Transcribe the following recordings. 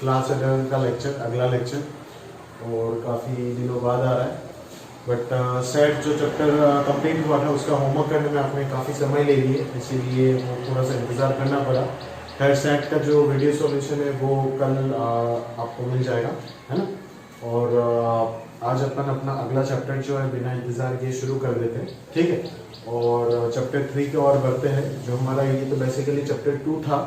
Class 11 का lecture, अगला lecture, और काफ़ी दिनों बाद आ रहा है। बट सेट जो चैप्टर कंप्लीट हुआ था उसका होमवर्क करने में आपने काफ़ी समय ले लिए, इसीलिए वो थोड़ा सा इंतज़ार करना पड़ा। खैर सेट का जो वीडियो सॉल्यूशन है वो कल आपको मिल जाएगा, है ना। और आज अपन अपना अगला चैप्टर जो है बिना इंतज़ार किए शुरू कर देते हैं, ठीक है। और चैप्टर 3 की ओर बढ़ते हैं। जो हमारा ये तो बेसिकली चैप्टर 2 था,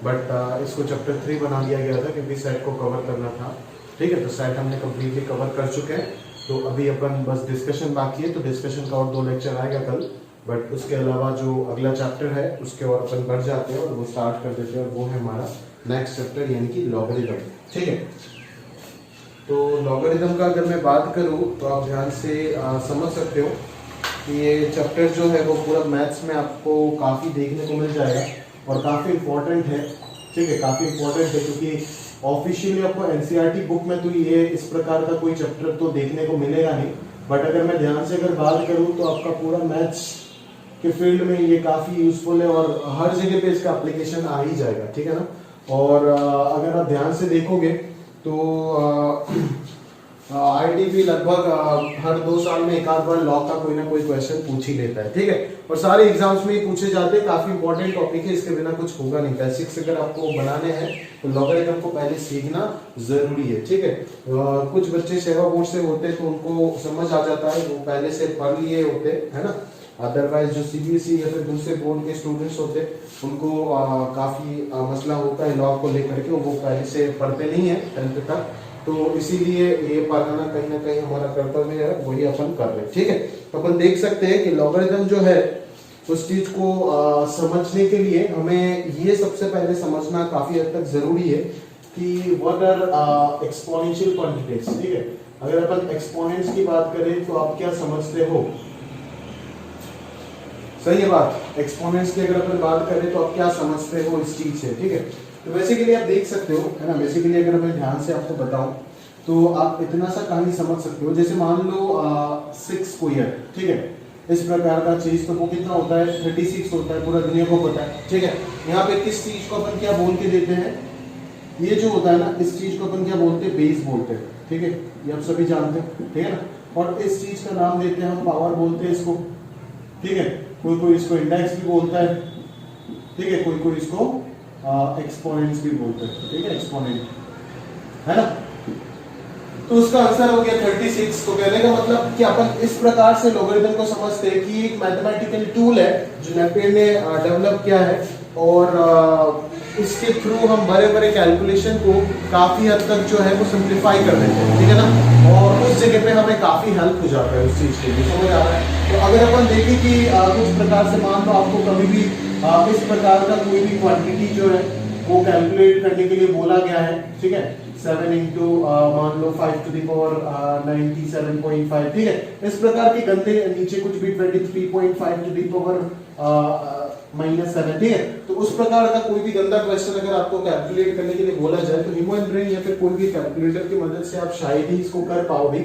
बट इसको चैप्टर 3 बना दिया गया था क्योंकि सेट को कवर करना था, ठीक है। तो सेट हमने कम्प्लीटली कवर कर चुके हैं, तो अभी अपन बस डिस्कशन बाकी है। तो डिस्कशन का और 2 लेक्चर आएगा कल, बट उसके अलावा जो अगला चैप्टर है उसके और अपन बढ़ जाते हैं और वो स्टार्ट कर देते हैं, और वो है हमारा नेक्स्ट चैप्टर यानी कि लॉगरिथम, ठीक है। तो लॉगरिथम का अगर मैं बात करूँ तो आप ध्यान से समझ सकते हो कि ये चैप्टर जो है वो पूरा मैथ्स में आपको काफ़ी देखने को मिल जाएगा और काफ़ी इम्पोर्टेंट है, ठीक है। काफ़ी इम्पोर्टेंट है क्योंकि ऑफिशियली आपको एनसीईआरटी बुक में तो ये इस प्रकार का कोई चैप्टर तो देखने को मिलेगा नहीं, बट अगर मैं ध्यान से अगर बात करूँ तो आपका पूरा मैथ्स के फील्ड में ये काफ़ी यूजफुल है और हर जगह पे इसका एप्लीकेशन आ ही जाएगा, ठीक है ना। और अगर आप ध्यान से देखोगे तो आईआईटी भी लगभग हर 2 साल में एक आध बार लॉ का कोई ना कोई क्वेश्चन पूछ ही लेता है, ठीक है। और सारे एग्जाम्स में ही पूछे जाते हैं, काफी इंपॉर्टेंट टॉपिक है, इसके बिना कुछ होगा नहीं। बेसिक्स अगर आपको बनाने हैं तो लॉगरिथम को पहले सीखना जरूरी है, ठीक है। कुछ बच्चे सेवा बोर्ड से होते हैं तो उनको समझ आ जाता है, वो पहले से पढ़ लिए होते है ना। अदरवाइज जो सीबीएसई या फिर दूसरे बोर्ड के स्टूडेंट्स होते हैं उनको काफी मसला होता है लॉ को लेकर के, वो पहले से पढ़ते नहीं है 10th तक, तो इसीलिए ये पढ़ाना कहीं ना कहीं हमारा कर्तव्य है, वही अपन कर रहे हैं, ठीक है। तो अपन देख सकते हैं कि लॉगरिथम जो है उस चीज को समझने के लिए हमें ये सबसे पहले समझना काफी हद तक जरूरी है कि व्हाट आर एक्सपोनेंशियल क्वांटिटीज, ठीक है। अगर अपन एक्सपोनेंट्स की बात करें तो आप क्या समझते हो? सही है बात, एक्सपोनेंट्स की अगर अपन बात करें तो आप क्या समझते हो इस चीज से, ठीक है। तो बेसिकली आप देख सकते हो, है ना। बेसिकली अगर मैं ध्यान से आपको बताऊं तो आप इतना सा कहानी समझ सकते हो, जैसे मान लो 6 स्क्वायर, ठीक है। इस प्रकार का चीज, तो वो कितना होता है? 36 होता है, पूरा दुनिया को पता है, ठीक है। यहाँ पे किस चीज को अपन क्या बोल के देते हैं? ये जो होता है ना, इस चीज को अपन क्या बोलते हैं? बेस बोलते हैं, ठीक है। ये आप सभी जानते हैं, ठीक है ना। और इस चीज का नाम देते हैं हम पावर बोलते हैं इसको, ठीक है। कोई कोई इसको इंडेक्स भी बोलता है, ठीक है। कोई कोई इसको एक्सपोनेंट्स भी बोलते हैं, ठीक है, एक्सपोनेंट, है ना। तो उसका आंसर हो गया 36। तो कहने का मतलब कि अपन इस प्रकार से लॉगरिथम को समझते हैं कि एक मैथमेटिकल टूल है जो नेपियर ने डेवलप किया है, और इसके थ्रू हम बड़े बड़े कैलकुलेशन को काफी हद तक जो है वो सिंप्लीफाई कर देते हैं, ठीक है ना। और उस जगह पे हमें काफी हेल्प हो जाता है उस चीज के लिए, समझ आ रहा है। तो अगर अपन देखें कि कुछ प्रकार से मान लो आपको कभी भी इस प्रकार का कोई भी क्वांटिटी जो है वो कैलकुलेट करने के लिए बोला गया है, ठीक है। 7 इंटू मान लो 5 टू द पावर 97.5, ठीक है। इस प्रकार के गंदे नीचे कुछ भी 23.5 टू द पावर -7, ठीक है। तो उस प्रकार का कोई भी गंदा क्वेश्चन अगर आपको कैलकुलेट करने के लिए बोला जाए तो ह्यूमन ब्रेन या फिर कोई भी कैलकुलेटर की मदद से आप शायद ही इसको कर पाओगे,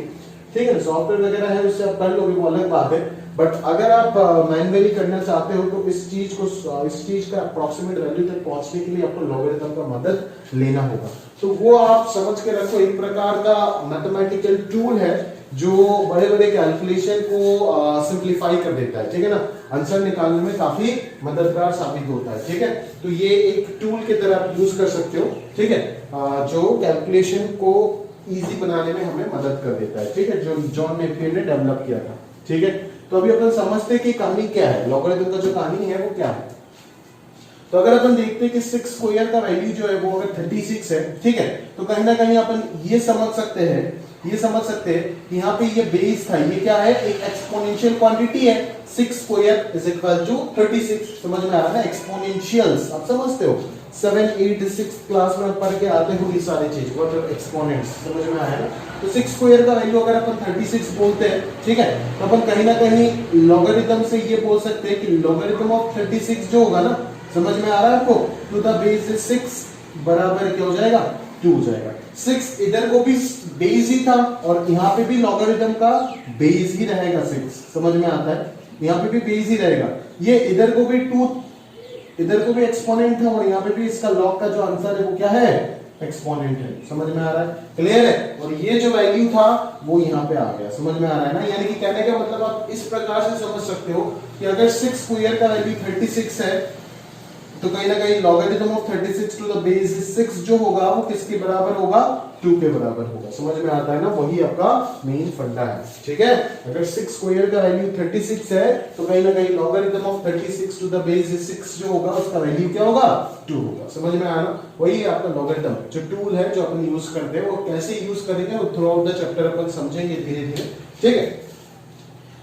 ठीक है। सॉफ्टवेयर वगैरह है उससे आप कर लोगे, वो अलग बात है। बट अगर आप मैन्युअली करना चाहते हो तो इस चीज का अप्रोक्सीमेट वैल्यू तक पहुंचने के लिए आपको लॉगरिथम का मदद लेना होगा। तो वो आप समझ के रखो, एक प्रकार का मैथमेटिकल टूल है जो बड़े बड़े कैलकुलेशन को सिंप्लीफाई कर देता है, ठीक है ना। आंसर निकालने में काफी मददगार साबित होता है, ठीक है। तो ये एक टूल की तरह आप यूज कर सकते हो, ठीक है, जो कैलकुलेशन को इजी बनाने में हमें मदद कर देता है, ठीक है, जो जॉन नेपियर ने डेवलप किया था, ठीक है। तो अभी अपन समझते हैं कि कहानी क्या है, लॉगरिथम का जो कहानी है वो क्या है। तो अगर अपन देखते हैं कि 6 स्क्वायर का वैल्यू जो है वो अगर 36 है, ठीक है, तो कहीं ना कहीं अपन ये समझ सकते हैं कि यहाँ पे ये बेस था, ये क्या है? एक एक्सपोनेंशियल क्वांटिटी है। 6 स्क्वायर इज इक्वल टू 36, समझ में आ रहा है? एक्सपोनेंशियल्स आप समझते हो, 7, 8, 6 क्लास में पढ़ के आते हो ये सारी चीज, व्हाट एक्सपोनेंट्स, समझ में आया ना। तो 6 स्क्वायर का वैल्यू अगर अपन 36 बोलते हैं, ठीक है, तो अपन कहीं ना कहीं लॉगरिथम से ये बोल सकते हैं कि लॉगरिथम ऑफ 36 जो होगा ना, समझ में आ रहा है आपको, टू द बेस 6 बराबर क्या हो जाएगा? 2 हो जाएगा। 6 इधर को भी बेस ही था और यहाँ पे भी लॉगरिथम का बेस ही रहेगा 6, समझ में आता है? यहाँ पे भी बेस ही रहेगा। ये इधर को भी 2, इधर को भी एक्सपोनेंट है और यहाँ पे भी इसका लॉग का जो आंसर है वो क्या है? एक्सपोनेंट है। समझ में आ रहा है? क्लियर है? और ये जो वैल्यू था वो यहाँ पे आ गया। समझ में आ रहा है ना? यानी कि कहने का मतलब आप इस प्रकार से समझ सकते हो कि अगर 6 स्क्वायर का वैल्यू 36 है तो कहीं ना कहीं logarithm of 36 to the base 6 जो होगा वो किसके बराबर होगा? 2 के बराबर होगा। समझ में आता है ना? वही आपका मेन फंडा है। ठीक है? अगर 6 स्क्वायर का वैल्यू 36 है तो कहीं ना कहीं logarithm of 36 to the base 6 जो होगा उसका वैल्यू क्या होगा? 2 होगा। समझ में आया ना? वही आपका लॉगरिथम जो टूल है जो अपन यूज करते हैं वो कैसे यूज करेंगे वो थ्रू आउट द चैप्टर अपन समझेंगे धीरे धीरे। ठीक है?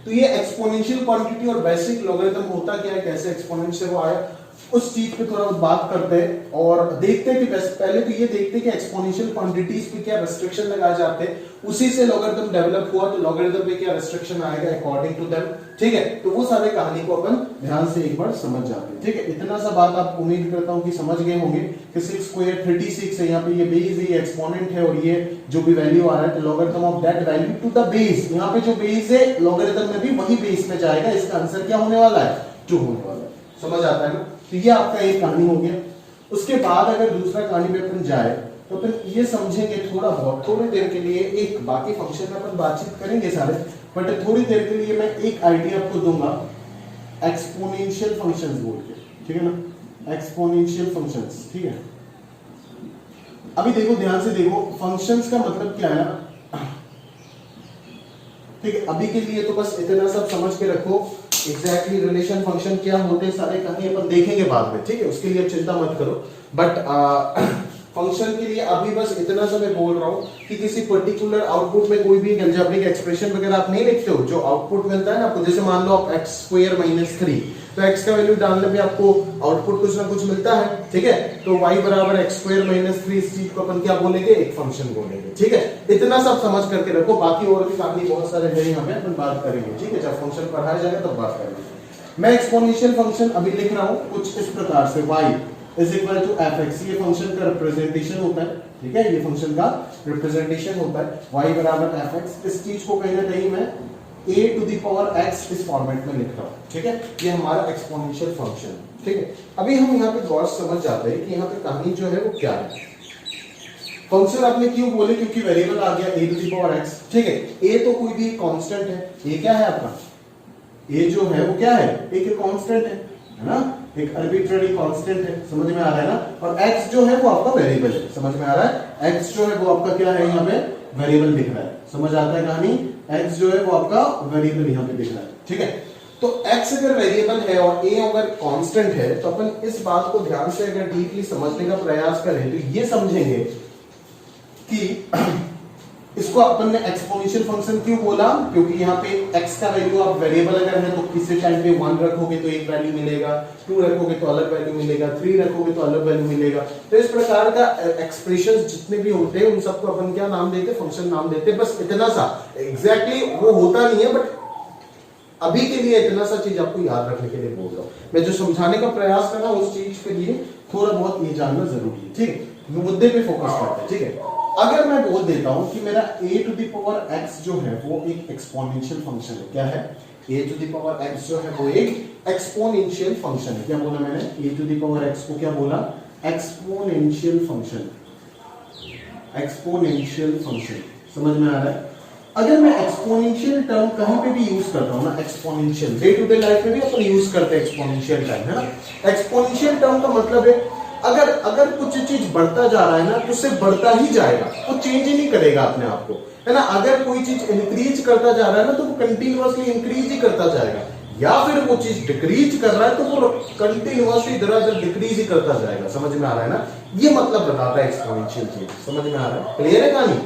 तो ये एक्सपोनेंशियल क्वांटिटी और बेसिक लॉगरिथम होता क्या है, कैसे एक्सपोनेंट से वो आया, उस चीज पे थोड़ा बात करते हैं और देखते हैं कि पहले तो ये देखते हैं कि एक्सपोनेंशियल क्वांटिटीज पे क्या रेस्ट्रिक्शन लगाए जाते हैं, उसी से लॉगरिथम डेवलप हुआ तो लॉगरिथम पे क्या रेस्ट्रिक्शन आएगा अकॉर्डिंग टू देम। ठीक है? तो वो सारे कहानी को अपन ध्यान से एक बार समझ जाते हैं। ठीक है? इतना सा बात आप उम्मीद करता हूं कि समझ गए होंगे कि 6 स्क्वायर 36 है, यहाँ पे ये बेस है, एक्सपोनेंट है और ये जो भी वैल्यू आ रहा है तो logarithm of that value to the base, यहाँ पे जो बेस है लॉगरिथम में भी वही बेस में जाएगा। इसका आंसर क्या होने वाला है? 2 होने वाला है। समझ आता है ना? तो ये आपका एक कहानी हो गया। उसके बाद अगर दूसरा कहानी पे अपन जाए तो अपन ये समझेंगे थोड़ा बहुत, थोड़ी देर के लिए एक बाकी फंक्शन में अपन बातचीत करेंगे सारे, बट थोड़ी देर के लिए मैं एक आइडिया आपको दूंगा एक्सपोनेंशियल फंक्शंस बोल के। ठीक है ना? Exponential functions. ठीक है? अभी देखो, ध्यान से देखो, फंक्शंस का मतलब क्या है ना। ठीक है? अभी के लिए तो बस इतना सब समझ के रखो, एग्जैक्टली रिलेशन फंक्शन क्या होते हैं सारे कहानी अपन देखेंगे बाद में। ठीक है? उसके लिए चिंता मत करो, बट फंक्शन के लिए अभी बस इतना सा मैं बोल रहा हूं कि किसी पर्टिकुलर आउटपुट में कोई भी अलजेब्रिक एक्सप्रेशन वगैरह आप नहीं लिखते हो, जो आउटपुट मिलता है ना आपको, जैसे मान लो आप x स्क्वायर माइनस 3, तो x का वैल्यू डालने पे आपको आउटपुट कुछ ना कुछ मिलता है। ठीक है? तो y बराबर x स्क्वायर माइनस 3, इस चीज को अपन क्या बोलेंगे? एक फंक्शन बोलेंगे। ठीक है? इतना सब समझ करके रखो, बाकी और भी कहानी बहुत सारे है यहाँ पे, अपन बात करेंगे। ठीक है? जब फंक्शन पढ़ाया जाएगा तब बात करेंगे। मैं एक्सपोनेंशियल फंक्शन अभी लिख रहा हूं कुछ इस प्रकार से, y is equal to fx, ये फंक्शन का रिप्रेजेंटेशन होता है। ठीक है? ये फंक्शन का रिप्रेजेंटेशन होता है, y बराबर fx। इस चीज को कहीं ना कहीं मैं a to the power x इस फॉर्मेट में लिख रहा हूं। ठीक है? ये हमारा एक्सपोनेंशियल फंक्शन। ठीक है? अभी हम यहाँ पे गौर समझ जाते हैं कि यहाँ पे कहानी जो है वो क्या है। फंक्शन आपने क्यों बोले? क्योंकि वेरिएबल आ गया a to the power x। ठीक है? a तो कोई भी कांस्टेंट है, a क्या है आपका? a जो है वो क्या है? एक कांस्टेंट है ना, एक आर्बिट्ररी कांस्टेंट है। समझ में आ रहा है ना? और x जो है वो आपका वेरिएबल है। समझ में आ रहा है? x जो है वो आपका क्या है? यहाँ पे वेरिएबल दिख रहा है। समझ आता है कहानी? x जो है वो आपका वेरिएबल यहाँ पे दिख रहा है। ठीक है? तो x अगर वेरिएबल है और a अगर कांस्टेंट है तो अपन इस बात को ध्यान से अगर डीपली समझने का प्रयास करें तो ये समझेंगे कि इसको अपन ने एक्सपोनेंशियल फंक्शन क्यों बोला? क्योंकि यहाँ पे x का वैल्यू आप वेरिएबल अगर है तो किसी टाइम पे 1 रखोगे तो एक वैल्यू मिलेगा, 2 रखोगे तो अलग वैल्यू मिलेगा, 3 रखोगे तो अलग वैल्यू मिलेगा। तो इस प्रकार का एक्सप्रेशंस जितने भी होते हैं उन सबको अपन क्या नाम देते हैं? फंक्शन नाम देते हैं। बस इतना सा, एग्जैक्टली वो होता नहीं है, बट अभी के लिए इतना सा चीज आपको याद रखने के लिए बोल रहा हूँ। मैं जो समझाने का प्रयास कर रहा हूँ उस चीज के लिए थोड़ा बहुत ये जानना जरूरी है। ठीक है? मुद्दे पे फोकस करते हैं। ठीक है? अगर मैं बोल देता हूं कि मेरा a to the power x जो है वो एक एक्सपोनेंशियल फंक्शन है, क्या है? a to the power x जो है वो एक एक्सपोनेंशियल फंक्शन है। क्या बोला मैंने? a to the power x को क्या बोला? Exponential function. Exponential function. समझ में आ रहा है? अगर मैं एक्सपोनेंशियल टर्म कहीं पे भी यूज करता हूं ना, exponential day to day life में भी अपन यूज करते हैं एक्सपोनेंशियल टर्म, है ना? एक्सपोनेंशियल टर्म का मतलब है अगर कुछ चीज बढ़ता जा रहा है ना तो उससे बढ़ता ही जाएगा, वो चेंज ही नहीं करेगा अपने आप को, है ना? अगर कोई चीज इंक्रीज करता जा रहा है ना तो वो कंटिन्यूअसली इंक्रीज ही करता जाएगा, या फिर वो चीज डिक्रीज कर रहा है तो वो कंटिन्यूअसली दरअसल डिक्रीज ही करता जाएगा। समझ में आ रहा है ना? ये मतलब बताता है एक्सपोनेंशियल चीज। समझ में आ रहा है? क्लियर है कहानी?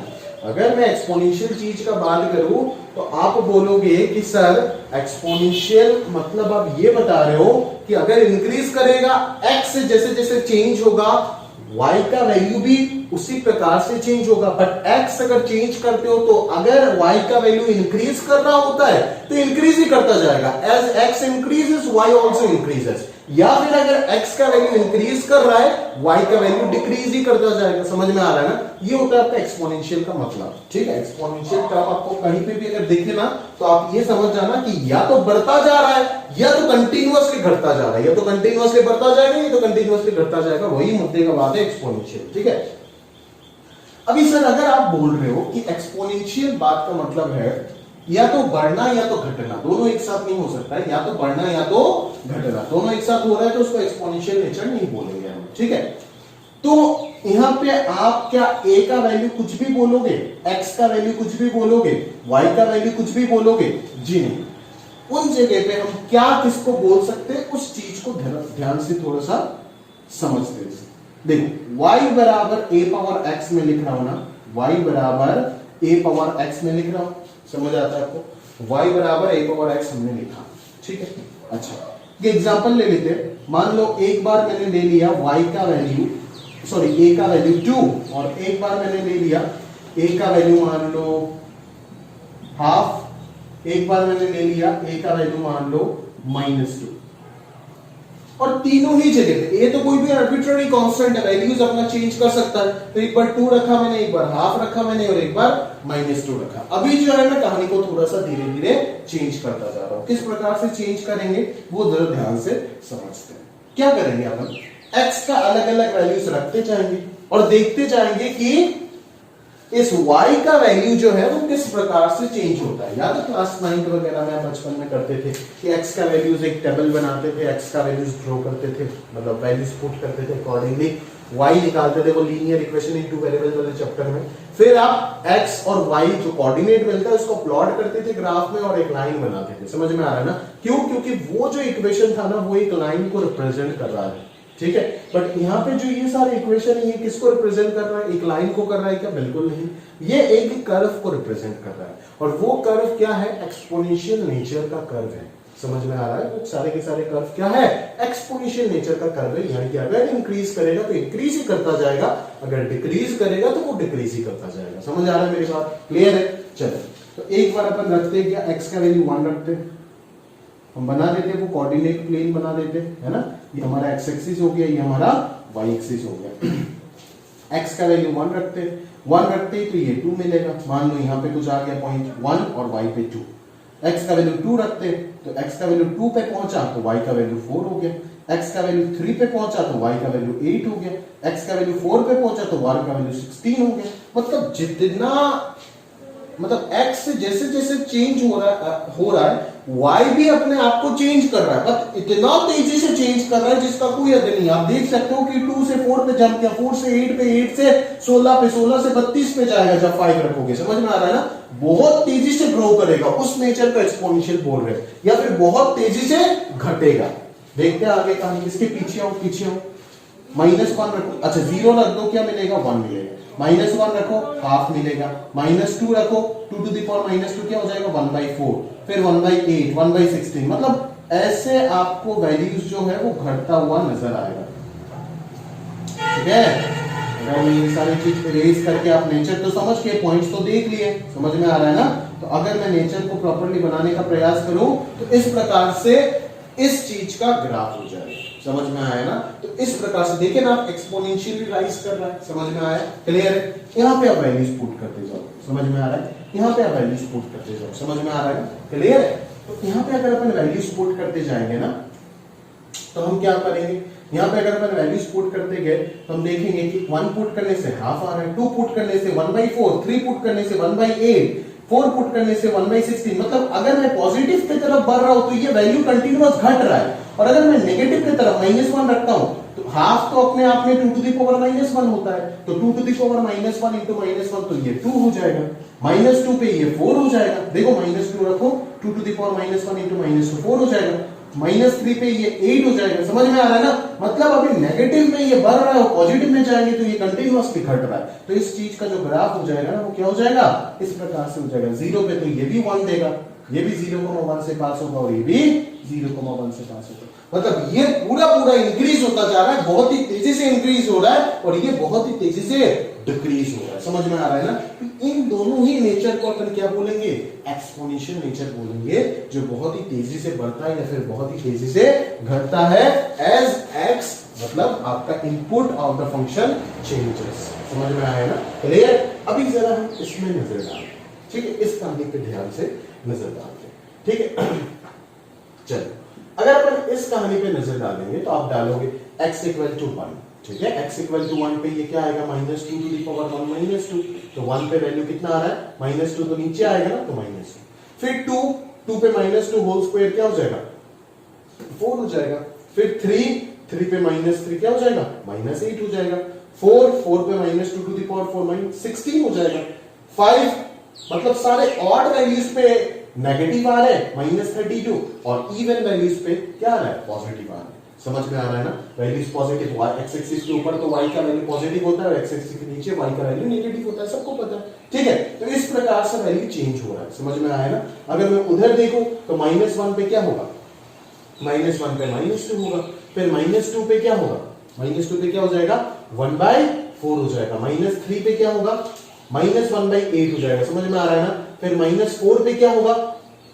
अगर मैं एक्सपोनेंशियल चीज का बात करूं तो आप बोलोगे कि सर एक्सपोनेंशियल मतलब आप ये बता रहे हो कि अगर इंक्रीज करेगा x जैसे जैसे चेंज होगा y का वैल्यू भी उसी प्रकार से चेंज होगा, बट x अगर चेंज करते हो तो अगर y का वैल्यू इंक्रीज कर रहा होता है तो इंक्रीज ही करता जाएगा। एज x increases y also increases, या फिर अगर x का वैल्यू इंक्रीज कर रहा है y का वैल्यू डिक्रीज ही करता जाएगा। समझ में आ रहा है ना? ये होता है आपका एक्सपोनेंशियल का मतलब। ठीक है? एक्सपोनेंशियल टर्म आपको कहीं पे भी अगर दिखे ना तो आप ये समझ जाना कि या तो बढ़ता जा रहा है या तो कंटिन्यूअसली घटता जा रहा है, या तो कंटिन्यूअसली बढ़ता जाएगा या तो कंटिन्यूअसली घटता जाएगा। वही मुद्दे का बात है एक्सपोनेंशियल। ठीक है? अभी सर अगर आप बोल रहे हो कि एक्सपोनेंशियल बात का मतलब है या तो बढ़ना या तो घटना, दोनों एक साथ नहीं हो सकता है, या तो बढ़ना या तो घटना, दोनों एक साथ हो रहा है तो उसको एक्सपोनेंशियल नेचर नहीं बोलेंगे हम, ठीक है। तो यहां पे आप क्या a का वैल्यू कुछ भी बोलोगे, x का वैल्यू कुछ भी बोलोगे, y का वैल्यू कुछ भी बोलोगे? जी नहीं। उन जगह पे हम क्या किसको बोल सकते हैं उस चीज को ध्यान से थोड़ा सा समझते हैं। देखो y बराबर a पावर x में लिख रहा हूं ना, y बराबर a पावर x में लिख रहा हूं, समझ आता है आपको? y बराबर a पावर x हमने लिखा, ठीक है। अच्छा ये एग्जांपल ले लेते हैं। मान लो एक बार मैंने ले लिया y का वैल्यू, सॉरी a का वैल्यू 2, और एक बार मैंने ले लिया a का वैल्यू मान लो हाफ, एक बार मैंने ले लिया a का वैल्यू मान लो -2, और तीनों ही जगह पे ये तो कोई भी आर्बिट्ररी कांस्टेंट है, वैल्यूज अपना चेंज कर सकता है। तो एक बार 2 रखा मैंने, एक बार हाफ रखा मैंने, और एक बार -2 रखा। अभी जो है मैं कहानी को थोड़ा सा धीरे धीरे चेंज करता जा रहा हूं। किस प्रकार से चेंज करेंगे वो जरा ध्यान से समझते हैं। क्या करेंगे अपन, x का अलग अलग वैल्यूज रखते जाएंगे और देखते जाएंगे कि इस y का वैल्यू जो है वो किस प्रकार से चेंज होता है। या तो क्लास 9 वगैरह में बचपन में करते थे कि x का वैल्यूज एक टेबल बनाते थे, x का वैल्यूज ड्रॉ करते थे, मतलब वैल्यूज पुट करते थे, अकॉर्डिंगली y निकालते थे, वो लीनियर इक्वेशन इनटू वेरिएबल वाले चैप्टर में। फिर आप x और y जो कोऑर्डिनेट मिलता है उसको प्लॉट करते थे ग्राफ में और एक लाइन बनाते थे। समझ में आ रहा है ना? क्यों? क्योंकि वो जो इक्वेशन था ना वो एक लाइन को रिप्रेजेंट कर रहा है, ठीक है। बट यहाँ पे जो ये सारे इक्वेशन है ये किसको रिप्रेजेंट कर रहा है? एक लाइन को कर रहा है क्या? बिल्कुल नहीं, ये एक कर्व को रिप्रेजेंट कर रहा है। और वो कर्व क्या है? एक्सपोनेंशियल नेचर का कर्व है। समझ में आ रहा है? सारे के सारे कर्व क्या है? एक्सपोनेंशियल नेचर का कर्व है। यानी कि अगर इंक्रीज करेगा तो इंक्रीज ही करता जाएगा, अगर डिक्रीज करेगा तो वो डिक्रीज ही करता जाएगा। समझ आ रहा है मेरी बात? क्लियर है? चलो तो एक बार अपन रखते हैं क्या, x का वैल्यू 1 रखते हैं, हम बना देते वो कोऑर्डिनेट प्लेन बना देते, है ना। ये हमारा x एक्सिस हो गया, ये हमारा y एक्सिस हो गया। x का वैल्यू 1 रखते, 1 रखते तो ये 2 मिलेगा। मान लो यहाँ पे कुछ आ गया पॉइंट 1 और y पे 2। x का वैल्यू 2 रखते तो x का वैल्यू 2 पे पहुंचा तो y का वैल्यू 4 हो गया। x का वैल्यू 3 पे पहुंचा तो y का वैल्यू 8 हो गया। x का वैल्यू 4 पे पहुंचा तो y का वैल्यू 16 हो गया। मतलब जितना मतलब x जैसे जैसे चेंज हो रहा है y भी अपने आप को चेंज कर रहा है, बट इतना तेजी से चेंज कर रहा है जिसका कोई हद नहीं। आप देख सकते हो कि 2 से 4 पे जंप किया, 4 से 8 पे, 8 से 16 पे, 16 से 32 पे जाएगा जब 5 रखोगे। समझ में आ रहा है ना? बहुत तेजी से ग्रो करेगा, उस नेचर का एक्सपोनेंशियल बोल रहे हैं। या फिर बहुत तेजी से घटेगा। देखते हैं आगे कहानी। इसके पीछे आओ, पीछे आओ। -1 रखो, अच्छा 0 रख दो, क्या मिलेगा? 1 मिलेगा। -1 रखो, हाफ मिलेगा। -2 रखो, 2 टू द पावर -2 क्या हो जाएगा? 1/4, फिर 1/8, 1/16। मतलब ऐसे आपको वैल्यूज जो है वो घटता हुआ नजर आएगा, ठीक है। अगर ये सारी चीज इरेज करके आप नेचर तो समझ के पॉइंट्स तो देख लिए, समझ में आ रहा है ना? तो अगर मैं नेचर को प्रॉपर्ली बनाने का प्रयास करूं तो इस प्रकार से इस चीज का ग्राफ हो जाएगा। समझ में आया ना? तो इस प्रकार से देखिए ना, आप एक्सपोनेंशियली राइज कर रहा है। समझ में आया? क्लियर है? यहाँ पे आप वैल्यूज पुट करते जाओ। समझ में आ रहा है? यहाँ पे आप वैल्यूज पुट करते जाओ। समझ में आ रहा है? क्लियर है? तो यहाँ पे अगर अपन वैल्यूज पुट करते जाएंगे ना तो हम क्या करेंगे, यहाँ पे अगर अपन वैल्यूज पुट करते गए तो हम देखेंगे कि 1 पुट करने से हाफ आ रहा है, 2 पुट करने से 1/4, 3 पुट करने से 1/8, 4 पुट करने से 1/16। मतलब अगर मैं पॉजिटिव की तरफ बढ़ रहा हूं तो ये वैल्यू कंटिन्यूअस घट रहा है, और अगर मैं नेगेटिव की तरफ -1 रखता हूं तो हाफ तो अपने आप में 2 टू द पावर -1 होता है, तो 2 टू द पावर -1 इंटू -1 तो ये 2 हो जाएगा। -2 पे ये 4 हो जाएगा। देखो -2 रखो, 2 टू द पावर -1 इंटू -2 4 हो जाएगा। -3 पे ये 8 हो जाएगा। समझ में आ रहा है ना? मतलब अभी नेगेटिव में ये बढ़ रहा है और पॉजिटिव में जाएंगे तो ये कंटिन्यूअसली घट रहा है। तो इस चीज का जो ग्राफ हो जाएगा ना वो क्या हो जाएगा? इस प्रकार से हो जाएगा। 0 पे तो ये भी 1 देगा, ये भी 0,1 से पास होगा और ये भी 0,1 से पास होगा। मतलब ये पूरा पूरा इंक्रीज होता जा रहा है, बहुत ही तेजी से इंक्रीज हो रहा है, और ये बहुत ही तेजी से डिक्रीज हो रहा है। समझ में आ रहा है ना? तो इन दोनों ही नेचर को अपन क्या बोलेंगे? एक्सपोनेंशियल नेचर बोलेंगे, जो बहुत ही तेजी से बढ़ता है या फिर बहुत ही तेजी से घटता है एज एक्स, मतलब आपका input of the function changes. समझ में आया ना? क्लियर? अभी जरा हम इसमें नजर डालते हैं, ठीक है? इस कहानी पे ध्यान से नजर डालते हैं, ठीक है? चलो, अगर अपन इस कहानी पे नजर डालेंगे तो आप डालोगे x = 1, ठीक है। x इक्वल टू 1 पे ये क्या आएगा, minus two to the power 1 minus two, तो 1 पे वैल्यू कितना आ रहा है, माइनस टू, तो नीचे आएगा ना, तो माइनस टू। फिर 2 पे माइनस टू होल स्क्वायर क्या हो जाएगा, 4 हो जाएगा। फिर 3 पे माइनस 3 क्या हो जाएगा, माइनस 8 हो जाएगा। 4 पे minus two to the power 4 minus 16 हो जाएगा। 5 मतलब सारे ऑड वैल्यूज पे नेगेटिव आ रहे हैं, माइनस 32, और इवन वैल्यूज पे क्या आ रहा है, पॉजिटिव आ रहा है। समझ में आ रहा है ना, वैल्यूज पॉजिटिव, x एक्सिस के ऊपर तो y का वैल्यू पॉजिटिव होता है, x एक्सिस के नीचे y का वैल्यू नेगेटिव होता है, सबको पता है, ठीक है। तो इस प्रकार से वैल्यू चेंज हो रहा है, समझ में आया ना। अगर मैं उधर देखूं तो -1 पे क्या होगा, -1 पे -2 होगा। फिर -2 पे क्या होगा, -2 पे क्या हो जाएगा, 1/4 हो जाएगा। -3 पे क्या होगा, -1/8 हो जाएगा, समझ में आ रहा है ना। फिर -4 पे क्या होगा,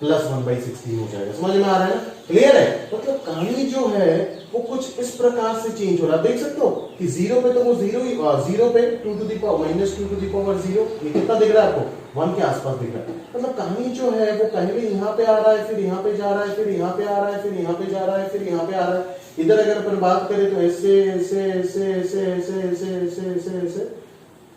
+1/16 हो जाएगा, समझ में आ रहा है ना, क्लियर है। मतलब कहानी जो है वो कुछ इस प्रकार से चेंज हो रहा है, देख सकते हो कि 0 पे तो वो 0 पे 2 to the power -2 to the power 0, ये कितना दिख रहा है आपको, 1 के आसपास दिख रहा है। मतलब कहानी जो है वो पहले यहाँ पे आ रहा है, फिर यहाँ पे जा रहा है, फिर यहाँ पे आ रहा है, फिर यहाँ पे जा रहा है, फिर यहाँ पे आ रहा है। इधर अगर अपन बात करें तो ऐसे ऐसे ऐसे ऐसे ऐसे ऐसे ऐसे ऐसे ऐसे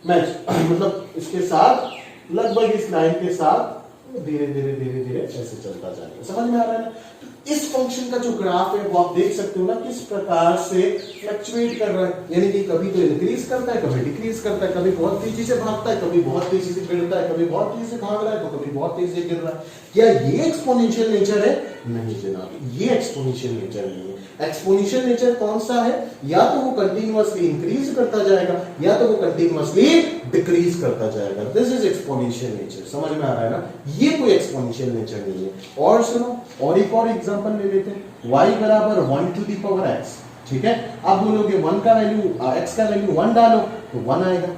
मैच मतलब इसके साथ लगभग इस लाइन के साथ धीरे धीरे धीरे धीरे ऐसे चलता जाएगा, समझ में आ रहा है ना। तो इस फंक्शन का जो ग्राफ है वो आप देख सकते हो ना, किस प्रकार से फ्लक्चुएट कर रहा है, यानी कि कभी तो इंक्रीज करता है, कभी डिक्रीज करता है, कभी बहुत तेजी से भागता है, कभी बहुत तेजी से गिरता है, कभी बहुत तेजी से भाग रहा है, तो कभी बहुत तेजी से गिर रहा है। क्या ये एक्सपोनेंशियल नेचर है? नहीं जनाब, ये एक्सपोनेंशियल नेचर नहीं है। एक्सपोनेंशियल नेचर कौन सा है, या तो वो कंटिन्यूअसली इंक्रीज करता जाएगा, या तो वो कंटिन्यूअसली डिक्रीज करता जाएगा। दिस इज एक्सपोनेंशियल नेचर, समझ में आ रहा है ना, ये कोई एक्सपोनेंशियल नेचर नहीं है। और सुनो, और एक और एग्जांपल ले लेते हैं, y बराबर 1 टू दी पावर x, ठीक है। आप बोलोगे 1 का वैल्यू, x का वैल्यू 1 डालो तो 1 आएगा,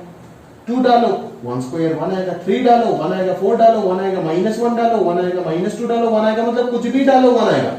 2 डालो 1 स्क्वायर 1 आएगा, 3 डालो 1 आएगा, 4 डालो 1 आएगा, -1 डालो 1 आएगा, -2 डालो 1 आएगा, मतलब कुछ भी डालो 1 आएगा।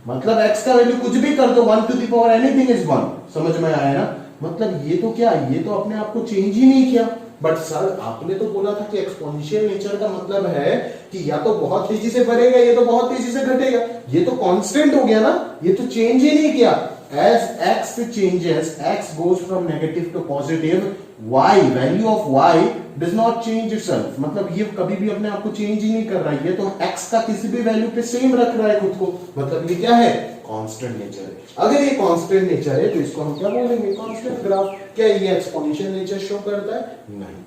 मतलब x का वैल्यू कुछ भी कर दो, 1 to the power anything is 1, समझ में आया ना। मतलब ये तो क्या, ये तो अपने आप को चेंज ही नहीं किया। बट सर आपने तो बोला था कि एक्सपोनेंशियल नेचर का मतलब है कि या तो बहुत तेजी से बढ़ेगा, या तो बहुत तेजी से घटेगा। ये तो कांस्टेंट हो गया ना, ये तो चेंज ही नहीं किया। as x changes, x goes from negative to positive, y value of y does not change itself, मतलब ये कभी भी अपने आप को चेंज ही नहीं कर रहा है, ये तो x का किसी भी वैल्यू पे सेम रख रहा है खुद को, मतलब ये क्या है, कांस्टेंट नेचर है। अगर ये कांस्टेंट नेचर है तो इसको हम क्या बोलेंगे, कांस्टेंट ग्राफ। क्या ये एक्सपोनेंशियल नेचर शो करता है? नहीं।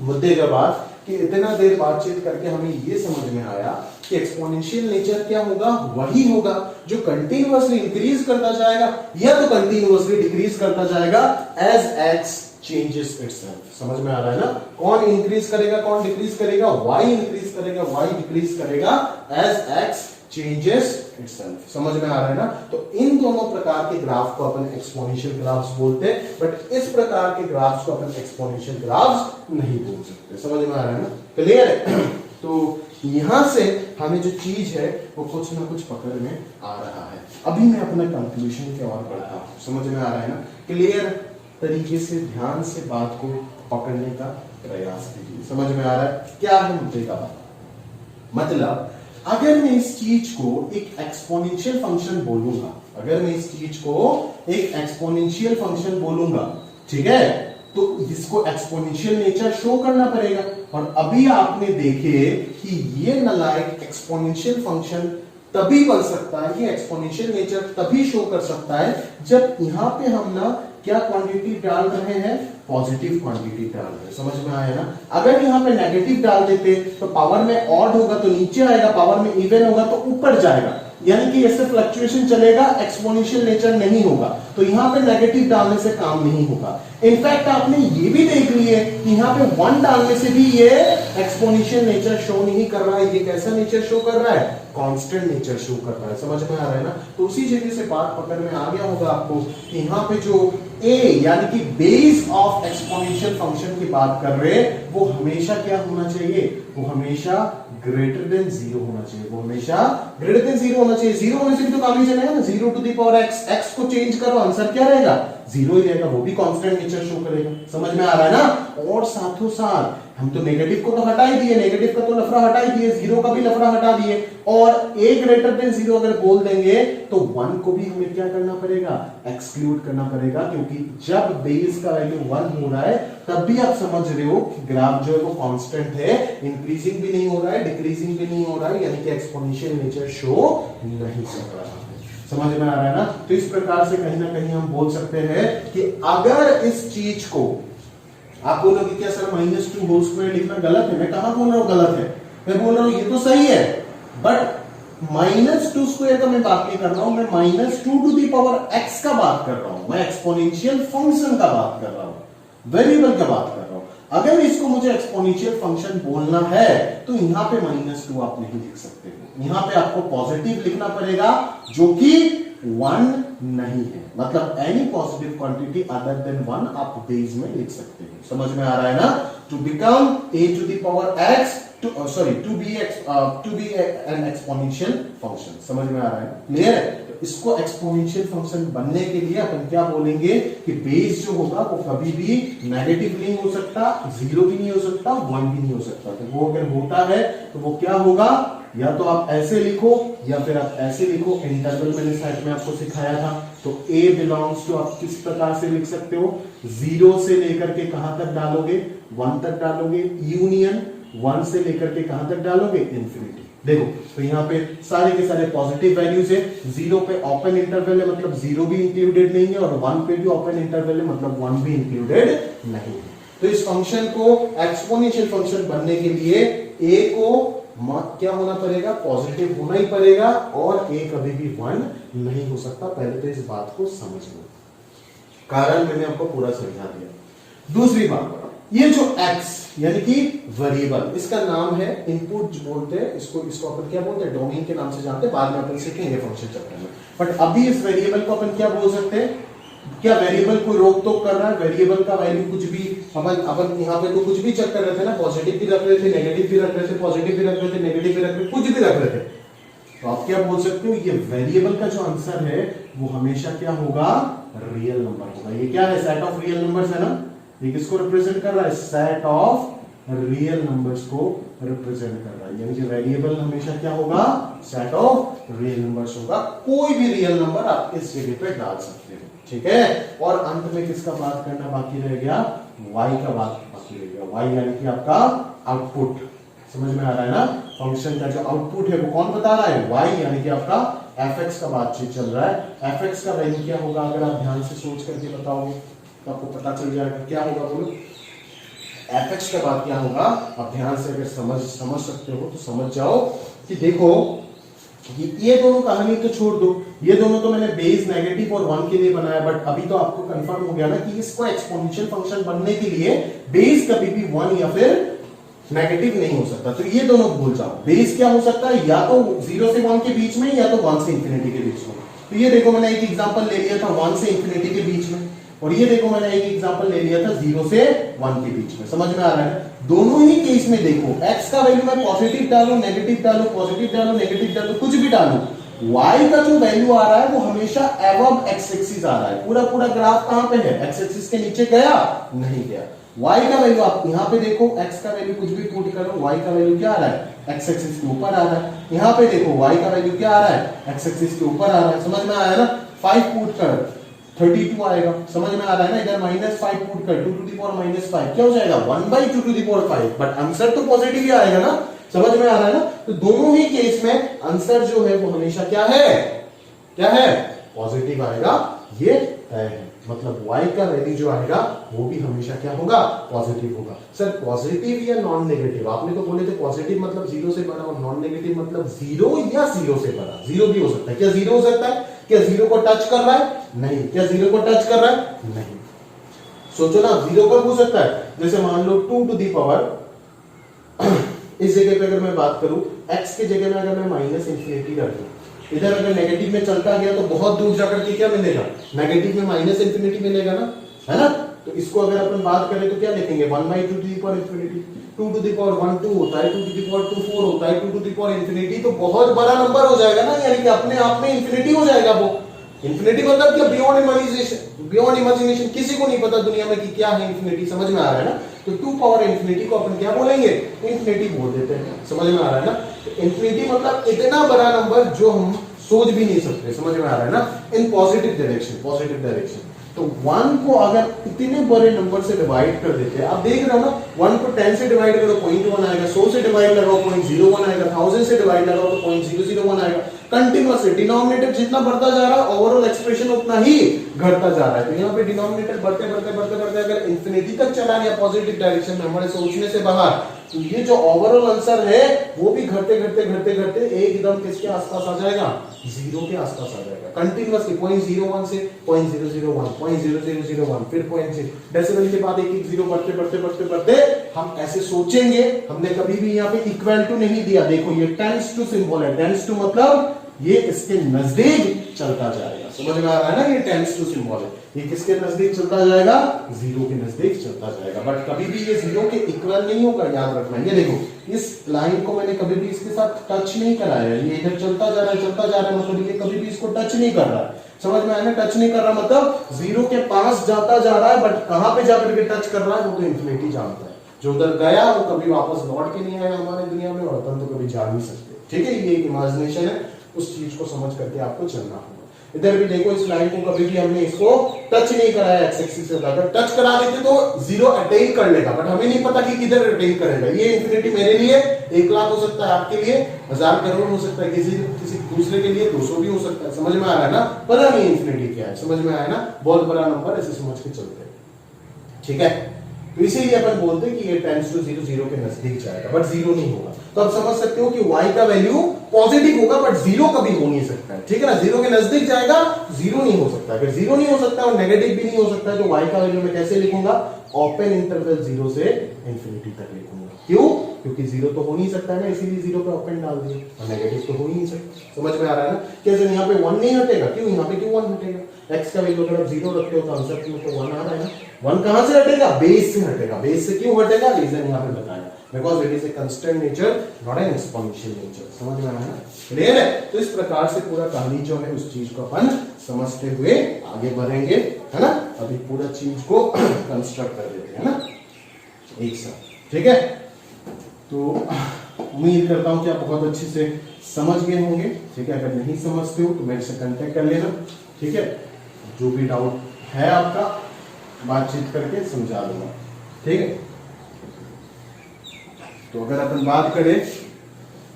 मुद्दे का बात कि इतना देर बातचीत करके हमें ये समझ में आया कि एक्सपोनेंशियल नेचर क्या होगा, वही होगा जो कंटिन्यूअसली इंक्रीज करता जाएगा या तो कंटिन्यूअसली डिक्रीज करता जाएगा एज x चेंजेस इटसेल्फ। समझ में आ रहा है ना, कौन इंक्रीज करेगा कौन डिक्रीज करेगा, y इंक्रीज करेगा y डिक्रीज करेगा एज x चेंजेस इटसेल्फ। समझ में आ रहा है ना। तो इन दोनों प्रकार के ग्राफ को अपन एक्सपोनेंशियल ग्राफ्स बोलते हैं, बट इस प्रकार के ग्राफ्स को अपन एक्सपोनेंशियल ग्राफ्स नहीं बोल सकते। समझ में आ रहा है ना, क्लियर है। तो यहां से हमें जो चीज है वो कुछ ना कुछ पकड़ में आ रहा है। अभी मैं अपना कंक्लूजन की ओर बढ़ता हूं, समझ में आ रहा है ना, क्लियर तरीके से ध्यान से बात को पकड़ने का प्रयास कीजिए। समझ में आ रहा है क्या है मुद्दे का बात, मतलब अगर मैं इस चीज को एक एक्सपोनेंशियल फंक्शन बोलूंगा, अगर मैं इस चीज को एक एक्सपोनेंशियल फंक्शन बोलूंगा, ठीक है, तो इसको एक्सपोनेंशियल नेचर शो करना पड़ेगा। और अभी आपने देखे कि ये नालायक एक्सपोनेंशियल फंक्शन तभी बन सकता है, ये एक्सपोनेंशियल नेचर तभी शो कर सकता है जब यहां पे हम ना क्या क्वांटिटी डाल रहे हैं, पॉजिटिव क्वांटिटी डाल रहे हैं। समझ में आया ना। अगर यहां पे नेगेटिव डाल देते तो पावर में ऑड होगा तो नीचे आएगा, पावर में इवन होगा तो ऊपर जाएगा, यानी कि ऐसे फ्लक्चुएशन चलेगा, एक्सपोनेंशियल नेचर नहीं होगा। तो यहां पे नेगेटिव डालने से काम नहीं होगा। इनफैक्ट आपने ये भी देख लिए कि यहां पे 1 डालने से भी ये एक्सपोनेंशियल नेचर शो नहीं कर रहा है। ये कैसा नेचर शो कर रहा है, कांस्टेंट नेचर शो कर रहा है। समझ में आ रहा है ना। तो उसी जगह से बात पकड़ में आ गया होगा आपको कि यहां पे जो a यानी कि बेस ऑफ एक्सपोनेंशियल फंक्शन की बात कर रहे हैं, वो हमेशा क्या होना चाहिए, वो हमेशा ग्रेटर देन 0 होना चाहिए, वो हमेशा ग्रेटर देन 0 होना चाहिए। 0 होने से भी तो काम ही चलेगा ना, 0 to the power x, x को चेंज करो, आंसर क्या रहेगा, 0 ही रहेगा, वो भी कांस्टेंट नेचर शो करेगा। समझ में आ रहा है ना। और साथों साथ हम तो नेगेटिव को तो हटा ही दिए, नेगेटिव का तो लफड़ा हटा ही दिए, जीरो का भी लफड़ा हटा दिए, और ए ग्रेटर देन जीरो अगर बोल देंगे तो 1 को भी हमें क्या करना पड़ेगा, एक्सक्लूड करना पड़ेगा, क्योंकि जब बेस का वैल्यू 1 हो रहा है तब भी आप समझ रहे हो कि ग्राफ जो है वो कांस्टेंट है, इंक्रीजिंग भी नहीं हो रहा है, डिक्रीजिंग भी नहीं हो रहा है, यानी कि एक्सपोनेंशियल नेचर शो नहीं कर रहा है। समझ में आ रहा है ना? तो इस प्रकार से कहीं ना कहीं हम बोल सकते हैं कि अगर इस चीज को आप बोलोगे क्या सर -2 होल स्क्वायर लिखना गलत है, मैं कहां बोल रहा हूं गलत है, मैं बोल रहा हूं ये तो सही है, बट -2 स्क्वायर का मैं बात नहीं कर रहा हूं, मैं -2 टू दी पावर x का बात कर रहा हूं, मैं एक्सपोनेंशियल फंक्शन का बात कर रहा हूं, वेरिएबल का बात कर रहा हूं। अगर इसको मुझे एक्सपोनेंशियल फंक्शन बोलना है तो यहां पे -2 आप नहीं लिख सकते हो, यहां पे आपको पॉजिटिव लिखना पड़ेगा जो कि 1 नहीं है, मतलब any positive quantity other than 1 आप बेस में लिख सकते हो। समझ में आ रहा है ना? To become a to the power x to be an exponential function. समझ में आ रहा है? क्लियर है? तो इसको एक्सपोनेंशियल फंक्शन बनने के लिए अपन क्या बोलेंगे कि बेस जो होगा वो कभी भी नेगेटिव नहीं हो सकता, जीरो भी नहीं हो सकता, 1 भी नहीं हो सकता। तो वो अगर होता है तो वो क्या होगा, या तो आप ऐसे लिखो या फिर आप ऐसे लिखो, इंटरवल मैंने साइड में आपको सिखाया था। तो a बिलोंग्स टू आप किस प्रकार से लिख सकते हो, 0 से लेकर के कहां तक डालोगे, 1 तक डालोगे, यूनियन 1 से लेकर के कहां तक डालोगे, इंफिनिटी। देखो तो यहाँ पे सारे के सारे पॉजिटिव वैल्यूज है, 0 पे ओपन इंटरवल है मतलब 0 भी इंक्लूडेड नहीं है, और 1 पे भी ओपन इंटरवल है मतलब 1 भी इंक्लूडेड नहीं है। तो इस फंक्शन को एक्सपोनेंशियल फंक्शन बनने के लिए a को क्या होना पड़ेगा, पॉजिटिव होना ही पड़ेगा, और a कभी भी 1 नहीं हो सकता। पहले तो इस बात को समझ लो, कारण मैंने आपको पूरा समझा दिया। दूसरी बात, ये जो x यानी कि वेरिएबल, इसका नाम है इनपुट बोलते हैं इसको अपन क्या बोलते हैं, डोमेन के नाम से जानते हैं, बाद में अपन सीखेंगे फंक्शन चैप्टर में। बट अभी इस वेरिएबल को अपन क्या बोल सकते हैं, क्या वेरिएबल को रोक टोक कर रहा है, वेरिएबल का वैल्यू कुछ भी अपन यहाँ पे तो कुछ भी चेक कर रहे थे ना, पॉजिटिव भी रख रहे थे, नेगेटिव भी रख रहे थे, पॉजिटिव भी रख रहे थे, नेगेटिव भी रख रहे थे, कुछ भी रख रहे थे। तो आप क्या बोल सकते हो, ये वेरिएबल का जो आंसर है वो हमेशा क्या होगा, रियल नंबर होगा। ये क्या है, सेट ऑफ रियल नंबर्स है ना, ये किसको रिप्रेजेंट कर रहा है, सेट ऑफ रियल नंबर्स को रिप्रेजेंट कर रहा है, यानी कि वेरिएबल हमेशा क्या होगा, सेट ऑफ रियल नंबर्स होगा। कोई भी रियल नंबर आप इस जगह पे डाल सकते हो, ठीक है। और अंत में किसका बात करना बाकी रह गया, y का बात बाकी रह गया, y यानी कि आपका आउटपुट। समझ में आ रहा है ना, फंक्शन का जो आउटपुट है वो कौन बता रहा है, y यानी कि आपका fx का बातचीत चल रहा है। fx का वैल्यू क्या होगा, अगर आप ध्यान से सोच करके बताओगे तो आपको पता चल जाएगा क्या होगा, बोलो fx का बात क्या होगा। आप ध्यान से अगर समझ सकते हो तो समझ जाओ कि देखो ये दोनों कहानी तो छोड़ दो, ये दोनों तो मैंने बेस नेगेटिव और 1 के लिए बनाया, बट अभी तो आपको कंफर्म हो गया ना कि इसको एक्सपोनेंशियल फंक्शन बनने के लिए बेस कभी भी 1 या फिर नेगेटिव नहीं हो सकता। तो ये दोनों भूल जाओ, बेस क्या हो सकता है, या तो 0 से 1 के बीच में, या तो 1 से इंफिनिटी के बीच में। तो ये देखो मैंने एक एग्जांपल ले लिया था 1 से इंफिनिटी के बीच में, और ये देखो मैंने एक एग्जांपल ले लिया था 0 से 1 के बीच में। समझ में आ रहा है, दोनों ही केस में देखो x का वैल्यू मैं पॉजिटिव डालूं, नेगेटिव डालूं, पॉजिटिव डालूं, नेगेटिव डालूं, कुछ भी डालूं, y का जो वैल्यू आ रहा है वो हमेशा अबव x एक्सिस आ रहा है। पूरा ग्राफ कहां पे है, x एक्सिस के नीचे गया नहीं गया। y का वैल्यू आप यहां पे देखो, x का वैल्यू कुछ भी पुट करो, y का वैल्यू क्या आ रहा है, x एक्सिस के ऊपर आ रहा है। यहां पे देखो y का वैल्यू क्या आ रहा है, x एक्सिस के ऊपर आ रहा है। समझ में आया ना, 5 पुट कर 32 आएगा। समझ में आ रहा है ना, इधर -5 पुट कर 2 टू द पावर -5 क्या हो जाएगा, 1/2 to the power 5, but answer तो पॉजिटिव ही आएगा ना। समझ में आ रहा है ना, तो दोनों ही केस में आंसर जो है वो हमेशा क्या है, क्या है, पॉजिटिव आएगा, ये तय है। मतलब y का वैल्यू जो आएगा वो भी हमेशा क्या होगा, पॉजिटिव होगा। सर पॉजिटिव या नॉन नेगेटिव, आपने तो बोले थे पॉजिटिव मतलब 0 से बड़ा और नॉन नेगेटिव मतलब 0 या 0 से बड़ा। 0 भी हो सकता है, क्या 0 हो सकता है, क्या 0 को टच कर रहा है, नहीं, क्या 0 को टच कर रहा है, नहीं। सोचो ना 0 कब हो सकता है, जैसे मान लो 2 टू दी पावर इस जगह पे अगर मैं बात करूं, x की जगह में अगर मैं -इंफिनिटी कर दूं, इधर अगर नेगेटिव में चलता गया तो बहुत दूर जाकर के क्या मिलेगा, नेगेटिव में -इंफिनिटी मिलेगा ना, है ना। तो इसको अगर अपन बात करें तो क्या लिखेंगे, 1/2 to the power infinity, 2 to the power 1 2 होता है, 2 टू दी पावर 2 4 होता है, 2 टू दी पावर इंफिनिटी तो बहुत बड़ा नंबर हो जाएगा ना, यानी कि अपने आप में इंफिनिटी हो जाएगा वो। इंफिनिटी मतलब क्या, बियॉन्ड इमेजिनेशन, बियॉन्ड इमेजिनेशन, किसी को नहीं पता दुनिया में कि क्या है इंफिनिटी। समझ में आ रहा है ना। तो 2 पावर इंफिनिटी को अपन क्या बोलेंगे, इंफिनिटी बोल देते हैं। समझ में आ रहा है ना, इंफिनिटी मतलब इतना बड़ा नंबर जो हम सोच भी नहीं सकते। समझ में आ रहा है ना, इन पॉजिटिव डायरेक्शन। तो 1 को अगर इतने बड़े नंबर से डिवाइड कर देते हैं, आप देख रहे हो ना, 1 को 10 से डिवाइड करो 0.1 आएगा, 100 से डिवाइड लगाओ 0.01 आएगा, 1000 से डिवाइड लगाओ तो 0.001 आएगा। कंटिन्यूअसली डिनोमिनेटर जितना बढ़ता जा रहा है ओवरऑल एक्सप्रेशन उतना ही घटता जा रहा है। तो यहाँ पे डिनोमिनेटर बढ़ते अगर इंफिनिटी तक चला गया पॉजिटिव डायरेक्शन में हमारे सोचने से बाहर, तो ये जो ओवरऑल आंसर है वो भी घटते एकदम किसके आसपास आ जाएगा, 0 के आसपास आ जाएगा। कंटिन्यूअसली 0.01 से 0.001, 0.0001, फिर 0.6 डेसिमल के बाद एक 0 बढ़ते हम ऐसे सोचेंगे। हमने कभी भी यहाँ पे इक्वल टू नहीं दिया। देखो ये टेंस टू सिंबल है, टेंस टू मतलब ये इसके नजदीक चलता जाएगा। समझ में आ रहा है ना, ये टेंस टू सिंबल है, ये किसके नजदीक चलता जाएगा, 0 के नजदीक चलता जाएगा। बट कभी भी ये 0 के इक्वल नहीं होगा, याद रखना। ये देखो इस लाइन को मैंने कभी भी इसके साथ टच नहीं कराया, ये इधर चलता जा रहा है मतलब ये कभी भी इसको टच नहीं कर रहा है। समझ में आया ना, टच नहीं कर रहा मतलब 0 के पास जाता जा रहा है, बट कहां पे जाकर के टच कर रहा है वो तो इंफिनिटी जानता है। जो उधर गया वो कभी वापस लौट के नहीं आया हमारे दुनिया में, और अपन तो कभी जा नहीं सकते। ठीक है, ये एक इमेजिनेशन है, उस चीज को समझ करके आपको चलना होगा। इधर भी देखो इस लाइन को कभी भी हमने इसको टच नहीं कराया एक्स एक्सिस से, अगर टच करा देते तो 0 अटेन कर लेगा, बट हमें नहीं पता कि किधर अटेन करेगा। ये इंफिनिटी मेरे लिए 1 लाख हो सकता है, आपके लिए 1000 करोड़ हो सकता है, किसी दूसरे के लिए 200 भी हो सकता है। समझ में आ रहा है ना, पता नहीं इंफिनिटी क्या है। समझ में आया ना, बहुत बड़ा नंबर ऐसे समझ के चलते हैं। ठीक है, तो इसीलिए अपन बोलते हैं कि ये टेंस टू 0 0 के नजदीक जाएगा, बट 0 नहीं होगा। तो आप समझ सकते हो कि y का वैल्यू पॉजिटिव होगा, बट 0 कभी हो नहीं सकता है। ठीक है ना, 0 के नजदीक जाएगा, 0 नहीं हो सकता। अगर 0 नहीं हो सकता और नेगेटिव भी नहीं हो सकता है, तो y का वैल्यू मैं कैसे लिखूंगा, ओपन इंटरवल 0 से इंफिनिटी तक लिखूंगा। क्यों, क्योंकि 0 तो हो नहीं सकता है ना, इसीलिए 0 पे ओपन डाल दिया, और नेगेटिव तो हो ही नहीं सकता। समझ में आ रहा है ना, कैसे यहाँ पे 1 नहीं हटेगा, क्यों, यहाँ पे क्यों 1 हटेगा। x का वैल्यू अगर आप 0 रखते हो तो आंसर में तो 1 आ रहा है ना। 1 कहां से हटेगा, बेस से हटेगा। बेस से क्यों हटेगा, रीजन यहाँ पे बताया, because it is a constant nature not an exponential nature. समझ में आया ना, क्लियर है। तो इस प्रकार से पूरा कहानी जो है उस चीज को अपन समझते हुए आगे बढ़ेंगे, है ना। अभी पूरा चीज को कंस्ट्रक्ट कर देते हैं ना एक साथ। ठीक है, तो उम्मीद करता हूं कि आप बहुत अच्छे से समझ गए होंगे। ठीक है, अगर नहीं समझते हो तो मेरे से कांटेक्ट कर लेना। ठीक है, जो भी डाउट है आपका बातचीत करके समझा दूंगा। ठीक है, तो अगर अपन बात करें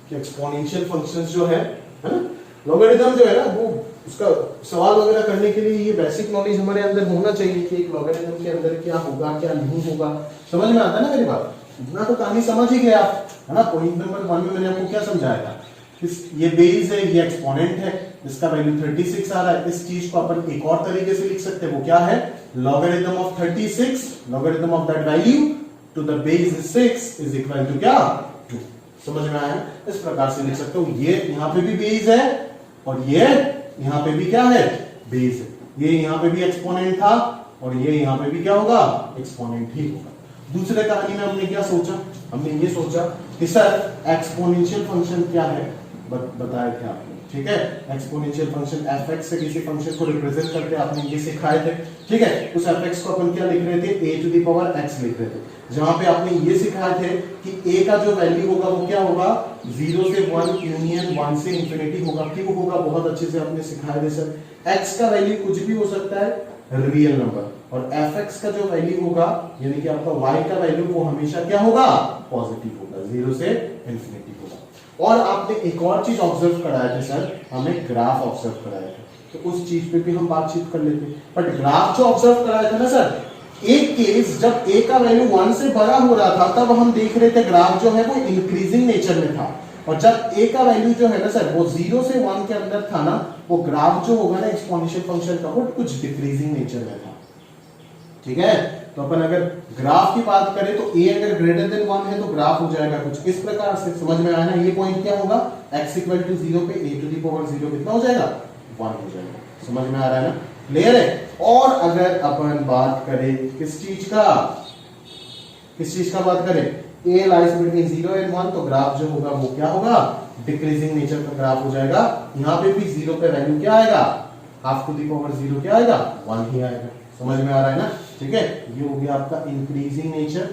कि एक्सपोनेंशियल फंक्शंस जो है ना, लॉगरिथम जो है ना, वो उसका सवाल वगैरह करने के लिए ये बेसिक नॉलेज हमारे अंदर होना चाहिए कि एक लॉगरिथम के अंदर क्या होगा क्या नहीं होगा। समझ में आता है ना मेरी बात, इतना तो कहानी समझ ही गए आप, है ना। पॉइंट नंबर 1 में मैंने आपको क्या समझाया था, ये बेस है, ये एक्सपोनेंट है, इसका वैल्यू 36 आ रहा है। इस चीज को अपन एक और तरीके से लिख सकते हैं, वो क्या है, logarithm of 36, logarithm of that value to the base 6 is equal to क्या, 2। समझ में आया, इस प्रकार से लिख सकते हो। ये यहाँ पे भी बेस है और ये यहाँ पे भी क्या है, बेस है। ये यहाँ पे भी एक्सपोनेंट था और ये यहाँ पे भी क्या होगा, एक्सपोनेंट ही होगा। दूसरे कहानी में हमने क्या सोचा, हमने ये सोचा कि सर एक्सपोनेंशियल फंक्शन क्या है, बताए थे आपने। ठीक है, एक्सपोनेंशियल फंक्शन fx से किसी फंक्शन को रिप्रेजेंट करके आपने ये सिखाए थे। ठीक है, उस fx को अपन क्या लिख रहे थे, a to the power x लिख रहे थे, जहां पे आपने ये सिखाए थे कि a का जो वैल्यू होगा वो क्या होगा, 0 से 1 यूनियन 1 से इंफिनिटी होगा। क्यों होगा, बहुत अच्छे से आपने सिखाया थे सर। x का वैल्यू कुछ भी हो सकता है, रियल नंबर, और fx का जो वैल्यू होगा यानी कि आपका y का वैल्यू वो हमेशा क्या होगा, पॉजिटिव होगा, 0 से इंफिनिटी होगा। और आपने एक और चीज ऑब्जर्व कराया था सर, हमें ग्राफ ऑब्जर्व कराया था, तो उस चीज पे भी हम बातचीत कर लेते। बट ग्राफ जो ऑब्जर्व कराया था ना सर, एक केस जब a का वैल्यू 1 से बड़ा हो रहा था तब हम देख रहे थे ग्राफ जो है वो इंक्रीजिंग नेचर में था, और जब a का वैल्यू जो है ना सर वो 0 से 1 के अंदर था ना, वो ग्राफ जो होगा ना एक्सपोनेंशियल फंक्शन का वो कुछ डिक्रीजिंग नेचर में था। ठीक है, तो अपन अगर ग्राफ की बात करें तो a अगर ग्रेटर देन 1 है तो ग्राफ हो जाएगा कुछ इस प्रकार से। समझ में आया ना, ये पॉइंट क्या होगा, x इक्वल टू 0 पे a टू द पावर 0 कितना हो जाएगा, 1 हो जाएगा। समझ में आ रहा है ना, क्लियर है। और अगर अपन बात करें किस चीज का बात करें, a लाइज बिटवीन 0 एंड 1, तो ग्राफ जो होगा वो क्या होगा, डिक्रीजिंग नेचर का ग्राफ हो जाएगा। यहाँ पे भी 0 पे वैल्यू क्या आएगा, हाफ टू द पावर 0 क्या आएगा, 1 ही आएगा। समझ में आ रहा है ना, ठीक है। ये हो गया आपका इंक्रीजिंग नेचर,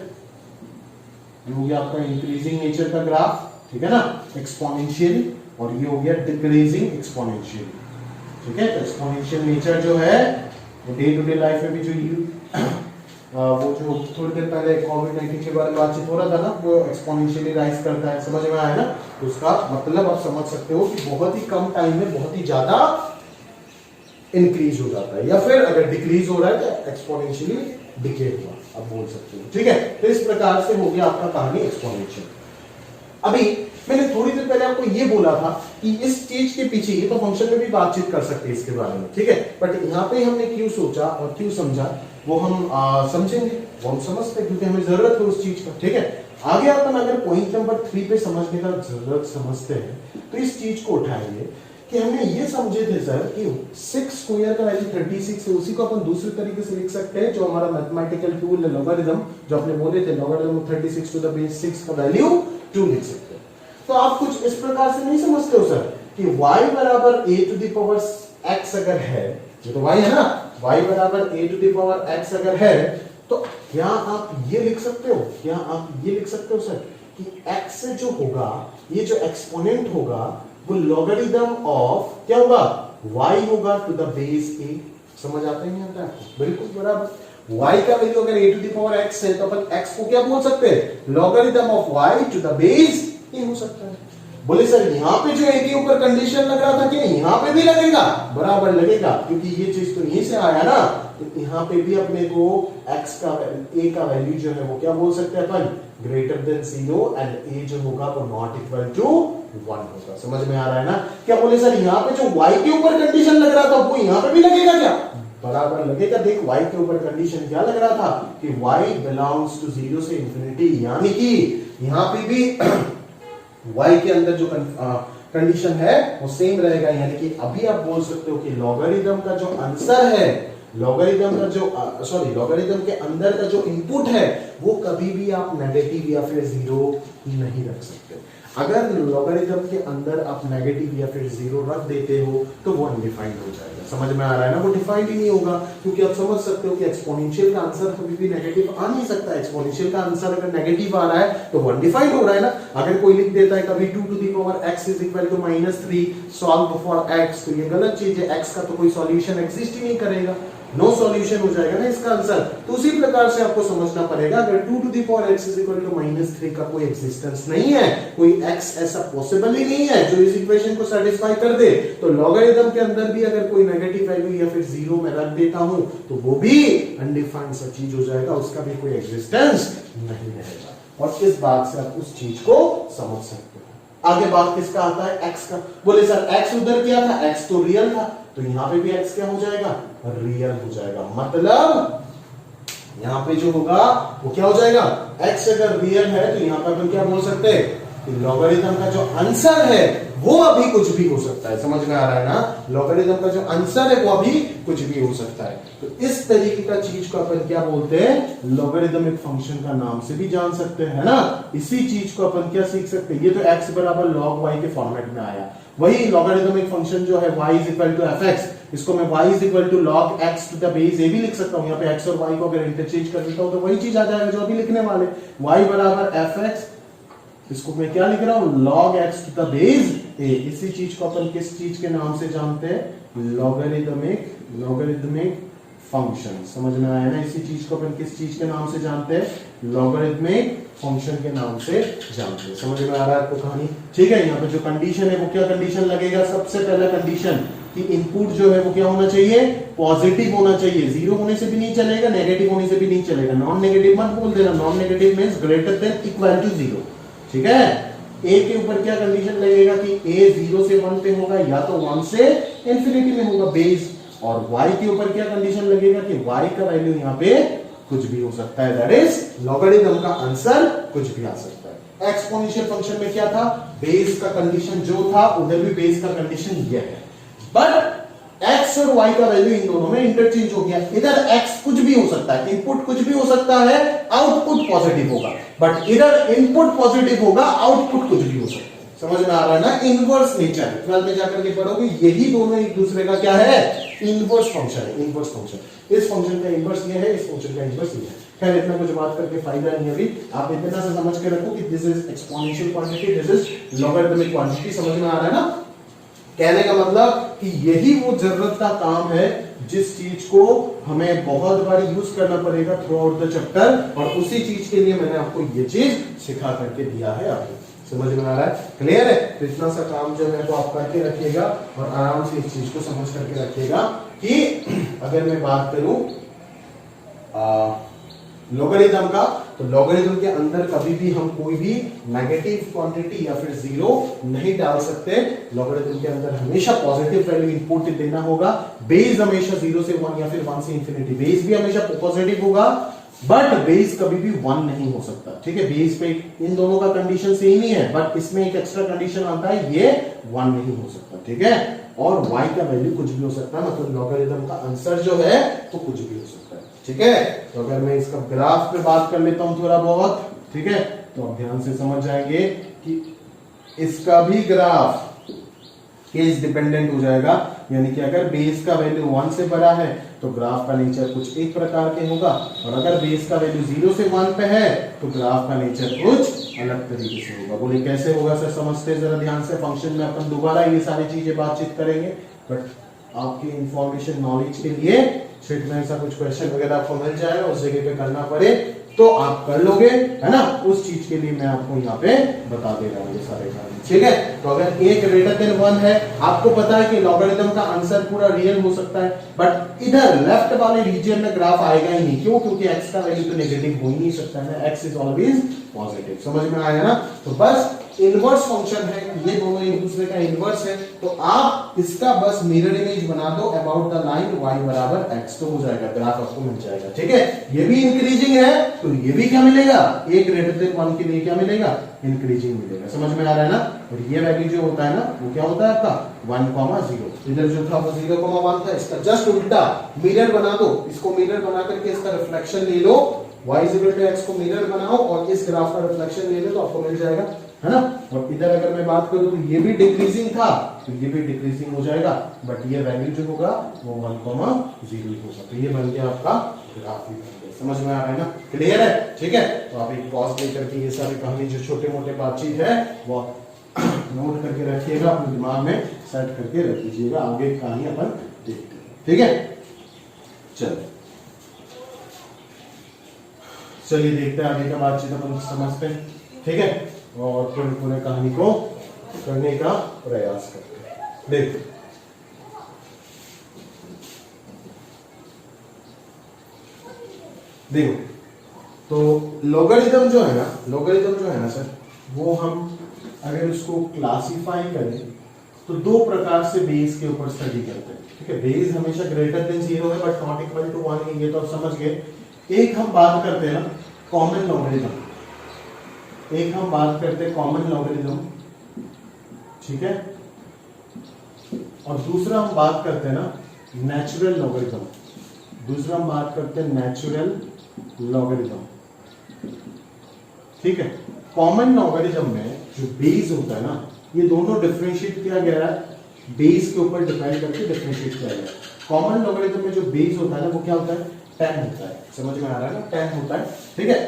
ये हो गया आपका इंक्रीजिंग नेचर का ग्राफ, ठीक है ना, एक्सपोनेंशियल, और ये हो गया डिक्रीजिंग एक्सपोनेंशियल, ठीक है। तो एक्सपोनेंशियल नेचर जो है वो डे टू डे लाइफ में भी जो वो जो थोड़ी देर पहले कोविड-19 के बारे में बातचीत हो रहा था ना, वो एक्सपोनेंशियली राइज करता है, समझ में आया ना। तो उसका मतलब आप समझ सकते हो कि बहुत ही कम टाइम में बहुत ही ज्यादा इंक्रीज हो जाता है, या फिर अगर डिक्रीज हो रहा है तो एक्सपोनेंशियली डिके हुआ, आप बोल सकते हो, ठीक है। तो इस प्रकार से हो गया आपका कहानी एक्सपोनेंशियल। अभी मैंने थोड़ी देर पहले आपको ये बोला था कि इस चीज के पीछे, ये तो फंक्शन में भी बातचीत कर सकते हैं इसके बारे में, ठीक है, बट यहाँ पे हमने क्यों सोचा और क्यों समझा वो हम समझेंगे, वो हम समझते हैं क्योंकि हमें जरूरत है उस चीज का, ठीक है। आगे अपन अगर पॉइंट नंबर 3 पे समझने का जरूरत समझते हैं तो इस चीज को उठाएंगे कि हमने ये समझे थे सर कि 6 स्क्वायर का वैल्यू 36 है, उसी को अपन दूसरे तरीके से लिख सकते हैं, जो हमारा मैथमेटिकल टूल है लॉगरिथम, जो आपने बोले थे logarithm of 36 to the base 6 का वैल्यू 2 लिख सकते हैं। तो आप कुछ इस प्रकार से नहीं समझते हो सर कि y बराबर a to the power x अगर है, ये तो y है ना, y बराबर a to the power x अगर है, तो क्या आप ये लिख सकते हो, क्या आप ये लिख सकते हो सर कि x से जो होगा, ये जो एक्सपोनेंट होगा वो लॉगरिथम ऑफ क्या होगा, y होगा टू द बेस a। समझ आता है नहीं आता आपको? बिल्कुल बराबर। y का वैल्यू अगर a to the power x है तो अपन x को क्या बोल सकते हैं, logarithm of y to the base a हो सकता है। बोले सर यहाँ पे जो a के ऊपर कंडीशन लग रहा था कि यहाँ पे भी लगेगा, बराबर लगेगा, क्योंकि ये चीज तो यहीं से आया ना, तो यहाँ पे भी अपने को x का a का वैल्यू जो है वो क्या बोल सकते हैं अपन, ग्रेटर देन 0, एंड a जो होगा वो नॉट इक्वल टू 1 होगा। समझ में आ रहा है ना? क्या बोले सर यहाँ पे जो y के ऊपर कंडीशन लग रहा था वो यहाँ पे भी लगेगा क्या, बराबर लगेगा। देख y के ऊपर कंडीशन क्या लग रहा था कि y बिलोंग्स टू 0 से इंफिनिटी, यानी कि यहाँ पे भी y के अंदर जो कंडीशन है वो सेम रहेगा, यानी कि अभी आप बोल सकते हो कि लॉगरिथम का जो आंसर है, लॉगरिथम का जो लॉगरिथम के अंदर का जो इनपुट है वो कभी भी आप नेगेटिव या फिर 0 नहीं रख सकते। अगर लॉगरिथम के अंदर आप नेगेटिव या फिर 0 रख देते हो तो वो अनडिफाइंड हो जाएगा। समझ में आ रहा है ना? वो डिफाइंड ही नहीं होगा, क्योंकि आप समझ सकते हो कि एक्सपोनेंशियल का आंसर कभी भी नेगेटिव आ नहीं सकता। एक्सपोनेंशियल का आंसर अगर नेगेटिव आ रहा है तो वो अनडिफाइंड हो रहा है ना। अगर कोई लिख देता है कभी 2 to the power x is equal to -3 solve for x, तो ये गलत चीज है। x का तो कोई सॉल्यूशन एग्जिस्ट ही नहीं करेगा, नो सॉल्यूशन हो जाएगा ना इसका आंसर। तो उसी प्रकार से आपको समझना पड़ेगा, अगर 2 to the power x is equal to -3 का कोई एक्जिस्टेंस नहीं है, कोई x ऐसा पॉसिबल ही नहीं है जो इस इक्वेशन को सेटिस्फाई कर दे, तो लॉगरिथम के अंदर भी अगर कोई नेगेटिव वैल्यू या फिर 0 में रख देता हूं तो वो भी अनडिफाइंड सा चीज हो जाएगा, उसका भी कोई एग्जिस्टेंस नहीं रहेगा। और इस बात से आप उस चीज को समझ सकते हो। आगे बात किसका आता है, x का। बोले सर x उधर क्या था, x तो रियल था, तो यहां पे भी x क्या हो जाएगा, रियल हो जाएगा। मतलब यहां पे जो होगा वो क्या हो जाएगा, x अगर रियल है तो यहां पर अपन क्या बोल सकते हैं कि लॉगरिथम का जो आंसर है वो अभी कुछ भी हो सकता है। समझ में आ रहा है ना? लॉगरिथम का जो आंसर है वो अभी कुछ भी हो सकता है। तो इस तरीके का चीज को अपन क्या बोलते हैं, लॉगरिथमिक फंक्शन का नाम से भी जान सकते हैं, है ना। इसी चीज को अपन क्या सीख सकते हैं, ये तो x बराबर log y के फॉर्मेट में आया, वही लॉगरिथमिक फंक्शन जो है y is equal to fx, इसको मैं y is equal to log x to the base a भी लिख सकता हूं। यहाँ पे x और y को अगर इंटरचेंज कर देता हूं तो वही चीज आ जाएगा जो अभी लिखने वाले, y बराबर fx, इसको मैं क्या लिख रहा हूं, log x to the base a। इसी चीज को अपन किस चीज के नाम से जानते हैं, लॉगरिथमिक फंक्शन। समझ में आया ना? इसी चीज को अपन किस चीज के नाम से जानते हैं, लॉगरिथमिक फंक्शन के नाम से जानते हैं। समझ में आ रहा है आपको कहानी? ठीक है। यहाँ पे जो कंडीशन है वो क्या कंडीशन लगेगा, सबसे पहला कंडीशन कि इनपुट जो है वो क्या होना चाहिए, पॉजिटिव होना चाहिए। 0 होने से भी नहीं चलेगा, नेगेटिव होने से भी नहीं चलेगा। नॉन नेगेटिव मत बोल देना, non negative means greater than equal to 0। ठीक है। a के ऊपर क्या कंडीशन लगेगा कि a 0 से 1 पे होगा या तो 1 से इंफिनिटी में होगा बेस, और y के ऊपर क्या कंडीशन लगेगा कि y का वैल्यू यहाँ पे कुछ भी हो सकता है, दैट इज लॉगरिथम का आंसर कुछ भी आ सकता है। एक्सपोनेंशियल फंक्शन में क्या था, बेस का कंडीशन जो था उधर भी बेस का कंडीशन ये है, बट x और y का वैल्यू इन दोनों में इंटरचेंज हो गया। इधर x कुछ भी हो सकता है, इनपुट कुछ भी हो सकता है, आउटपुट पॉजिटिव होगा, बट इधर इनपुट पॉजिटिव होगा, आउटपुट कुछ भी हो सकता है। समझ में आ रहा है ना? इनवर्स नेचर 12 में जाकर के पढ़ोगे, यही दोनों एक दूसरे का क्या है, इनवर्स फंक्शन है। इनवर्स फंक्शन, इस फंक्शन का इनवर्स ये है, इस फंक्शन का इनवर्स ये है। खैर इतना कुछ बात करके फायदा नहीं है अभी, आप इतना सा समझ के रखो कि this is exponential quantity, this is logarithmic quantity. समझ में आ रहा है ना? कहने का मतलब कि यही वो जरूरत का काम है जिस चीज को हमें बहुत बार यूज करना पड़ेगा थ्रू आउट द चैप्टर, और उसी चीज के लिए मैंने आपको ये चीज सिखा करके दिया है। आपको समझ में आ रहा है? क्लियर है? तो इतना सा काम जो है तो आप करके रखिएगा और आराम से इस चीज को समझ करके रखिएगा कि अगर मैं बात करूं लॉगरिथम का, तो लॉगरिथम के अंदर कभी भी हम कोई भी नेगेटिव क्वांटिटी या फिर जीरो नहीं डाल सकते। लॉगरिथम के अंदर हमेशा पॉजिटिव वैल्यू इनपुट देना होगा। बेस हमेशा 0 से 1 या फिर 1 से इंफिनिटी, बेस भी हमेशा पॉजिटिव होगा, बट बेस कभी भी 1 नहीं हो सकता। ठीक है, बेस पे इन दोनों का कंडीशन सेम ही है, बट इसमें एक एक्स्ट्रा कंडीशन आता है, ये 1 नहीं हो सकता। ठीक है, और y का वैल्यू कुछ भी हो सकता है, मतलब लॉगरिथम का आंसर जो है तो कुछ भी हो सकता है। ठीक है, तो अगर मैं इसका ग्राफ पे बात कर लेता हूं थोड़ा बहुत, ठीक है, तो आप ध्यान से समझ जाएंगे कि इसका भी ग्राफ केस डिपेंडेंट हो जाएगा, यानी कि अगर बेस का वैल्यू 1 से बड़ा है तो ग्राफ का नेचर कुछ एक प्रकार के होगा, और अगर बेस का वैल्यू 0 से 1 पे है तो ग्राफ का नेचर कुछ अलग तरीके से होगा। बोले कैसे होगा सर? समझते जरा ध्यान से। फंक्शन में अपन दोबारा ये सारी चीजें बातचीत करेंगे, बट आपकी इंफॉर्मेशन नॉलेज के लिए शीट में ऐसा कुछ क्वेश्चन वगैरह आपको मिल जाएगा, उस जगह पे करना पड़े तो आप कर लोगे, है ना? उस चीज के लिए मैं आपको यहाँ पे बता दे रहा हूँ ये सारे काम। ठीक है, तो अगर a ग्रेटर देन 1 है, आपको पता है कि लॉगरिथम का आंसर पूरा रियल हो सकता है, बट इधर लेफ्ट वाले रीजन में ग्राफ आएगा ही नहीं। क्यों? क्योंकि x का वैल्यू तो नेगेटिव हो ही नहीं सकता है, x इज ऑलवेज पॉजिटिव। समझ में आया ना? तो बस इनवर्स फंक्शन है, ये दोनों एक दूसरे का इनवर्स है, तो आप इसका बस मिरर इमेज बना दो अबाउट द लाइन y बराबर x, तो हो जाएगा, ग्राफ आपको मिल जाएगा। ठीक है, ये भी इंक्रीजिंग है तो ये भी क्या मिलेगा? a ग्रेटर देन 1 के लिए क्या मिलेगा? इंक्रीजिंग मिलेगा। समझ में आ रहा है ना? और ये वैल्यू जो होता है ना वो क्या होता है आपका 1,0। इधर जो था वो 0,1 था, इसका जस्ट उल्टा मिरर बना दो, इसको मिरर बना करके इसका रिफ्लेक्शन ले लो, y x को मिरर बनाओ और इस ग्राफ का रिफ्लेक्शन ले लो तो आपको मिल जाएगा, है ना? और इधर अगर मैं बात करूं तो ये भी डिक्रीजिंग था तो ये भी डिक्रीजिंग हो जाएगा, बट ये वैल्यू जो होगा वो 1,0 होगा, तो ये बन गया आपका ग्राफ ही बन गया। समझ में आ रहा है ना? क्लियर है? ठीक है, तो आप एक पॉज लेकर के ये सारी कहानी जो छोटे मोटे बातचीत है वो नोट करके रखिएगा, अपने दिमाग में सेट करके रख लीजिएगा, आगे कहानी अपन देखते हैं। ठीक है, चलिए देखते हैं आगे का बातचीत अपन समझते हैं। ठीक है, और पूरे कहानी को करने का प्रयास करते हैं। देखो देखो, तो लॉगरिथम जो है ना सर, वो हम अगर उसको क्लासिफाई करें तो दो प्रकार से बेस के ऊपर स्टडी करते हैं। ठीक है, बेस हमेशा ग्रेटर देन 0 है बट नॉट इक्वल टू 1 है, ये तो आप समझ गए। एक हम बात करते हैं ना कॉमन लॉगरिथम, कॉमन लॉगरिथम, ठीक है, और दूसरा हम बात करते हैं ना नेचुरल लॉगरिथम, ठीक है। कॉमन लॉगरिथम में जो बेस होता है ना, ये दोनों डिफरेंशिएट किया गया है, बेस के ऊपर डिपेंड करके डिफरेंशिएट किया गया है। कॉमन लॉगरिथम में जो बेस होता है ना वो क्या होता है? 10 होता है। समझ में आ रहा है ना? 10 होता है। ठीक है,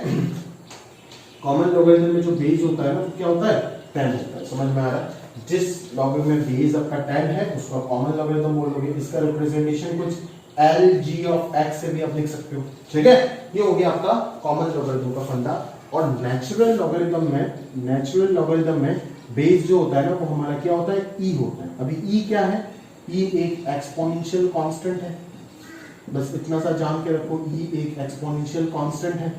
कॉमन लॉगरिथम में जो बेस होता है ना वो क्या होता है? 10 होता है। समझ में आ रहा है? जिस लॉगरिथम में बेस आपका 10 है उसको कॉमन लॉगरिथम बोलोगे। इसका रिप्रेजेंटेशन कुछ LG ऑफ x से भी आप लिख सकते हो। ठीक है, ये हो गया आपका कॉमन लॉगरिथम का फंडा। और नेचुरल लॉगरिथम में बेस जो होता है ना वो हमारा क्या होता है? e होता है। अभी e क्या है? e एक एक्सपोनेंशियल कांस्टेंट है, बस इतना सा जान के रखो, e एक एक्सपोनेंशियल कांस्टेंट है।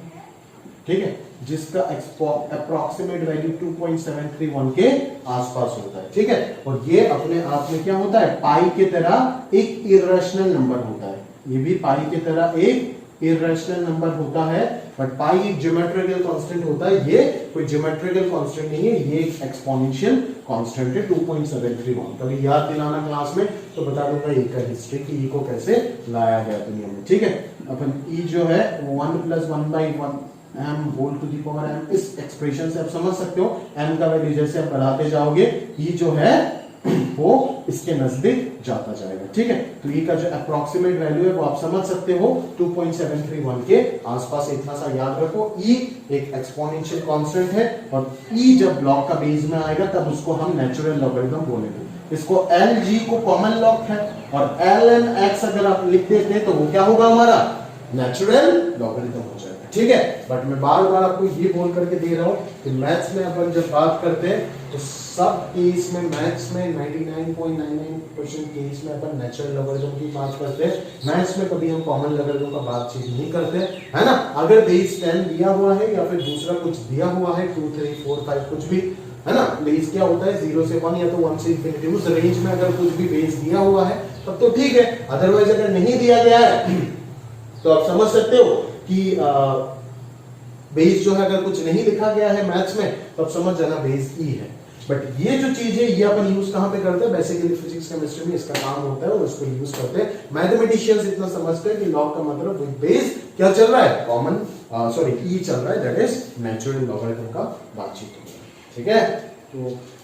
ठीक है, जिसका अप्रोक्सीमेट वैल्यू 2.731 के आसपास होता है। ठीक है, और ये अपने आप में क्या होता है? पाई की तरह एक इरेशनल नंबर होता है। ये भी पाई की तरह एक इरेशनल नंबर होता है, बट पाई एक ज्योमेट्रिकल कांस्टेंट होता है। ये कोई ज्योमेट्रिकल कांस्टेंट नहीं है, ये एक एक्सपोनेंशियल कांस्टेंट है 2.731। कभी याद दिलाना क्लास में तो बता दूंगा e का हिस्ट्री की e को कैसे लाया गया दुनिया में। ठीक है, अपन e जो है 1 + 1/1 m whole to the power m, इस एक्सप्रेशन से आप समझ सकते हो m का वैल्यू जैसे आप बढ़ाते जाओगे e जो है वो इसके नजदीक जाता जाएगा। ठीक है, तो ई का जो अप्रोक्सीमेट वैल्यू है वो आप समझ सकते हो 2.731 के आसपास। इतना सा याद रखो, ई एक एक्सपोनेंशियल कांस्टेंट है और ई जब लॉग का बेस में आएगा तब उसको हम नेचुरल लॉगरिथम बोलेंगे। इसको एल जी को कॉमन लॉग है और एल एन एक्स अगर आप लिख देते हैं तो वो क्या होगा, हमारा नेचुरल लॉगरिथम हो जाएगा। ठीक है, बट मैं बार बार आपको ये बोल करके दे रहा हूं कि मैथ्स में अपन जब बात करते हैं तो सब केस में, मैथ्स में 99.99% केस में अपन नेचुरल लॉगरिथम की बात करते हैं। मैथ्स में कभी हम कॉमन लॉगरिथम का बातचीत नहीं करते, है ना। अगर बेस 10 दिया हुआ है या फिर दूसरा कुछ दिया हुआ है 2 3 4 5 कुछ भी, है ना, बेस क्या होता है 0 से 1 या तो 1 से इंफिनिटी, उस रेंज में अगर कुछ भी बेस दिया हुआ है तब तो ठीक है। अदरवाइज अगर नहीं दिया गया है तो आप समझ सकते हो कि बेस जो है अगर कुछ नहीं लिखा गया है मैथ्स में तो आप समझ जाना बेस ई है। बट ये जो चीज है ये अपन यूज कहां पे करते हैं, बेसिकली फिजिक्स केमिस्ट्री में इसका काम होता है और उसको यूज करते हैं। मैथमेटिशियंस इतना समझते हैं कि लॉग का मतलब बेस क्या चल रहा है, कॉमन ई चल रहा है, दैट इज नेचुरल लॉगरिथम का बातचीत हो रहा है। ठीक है, तो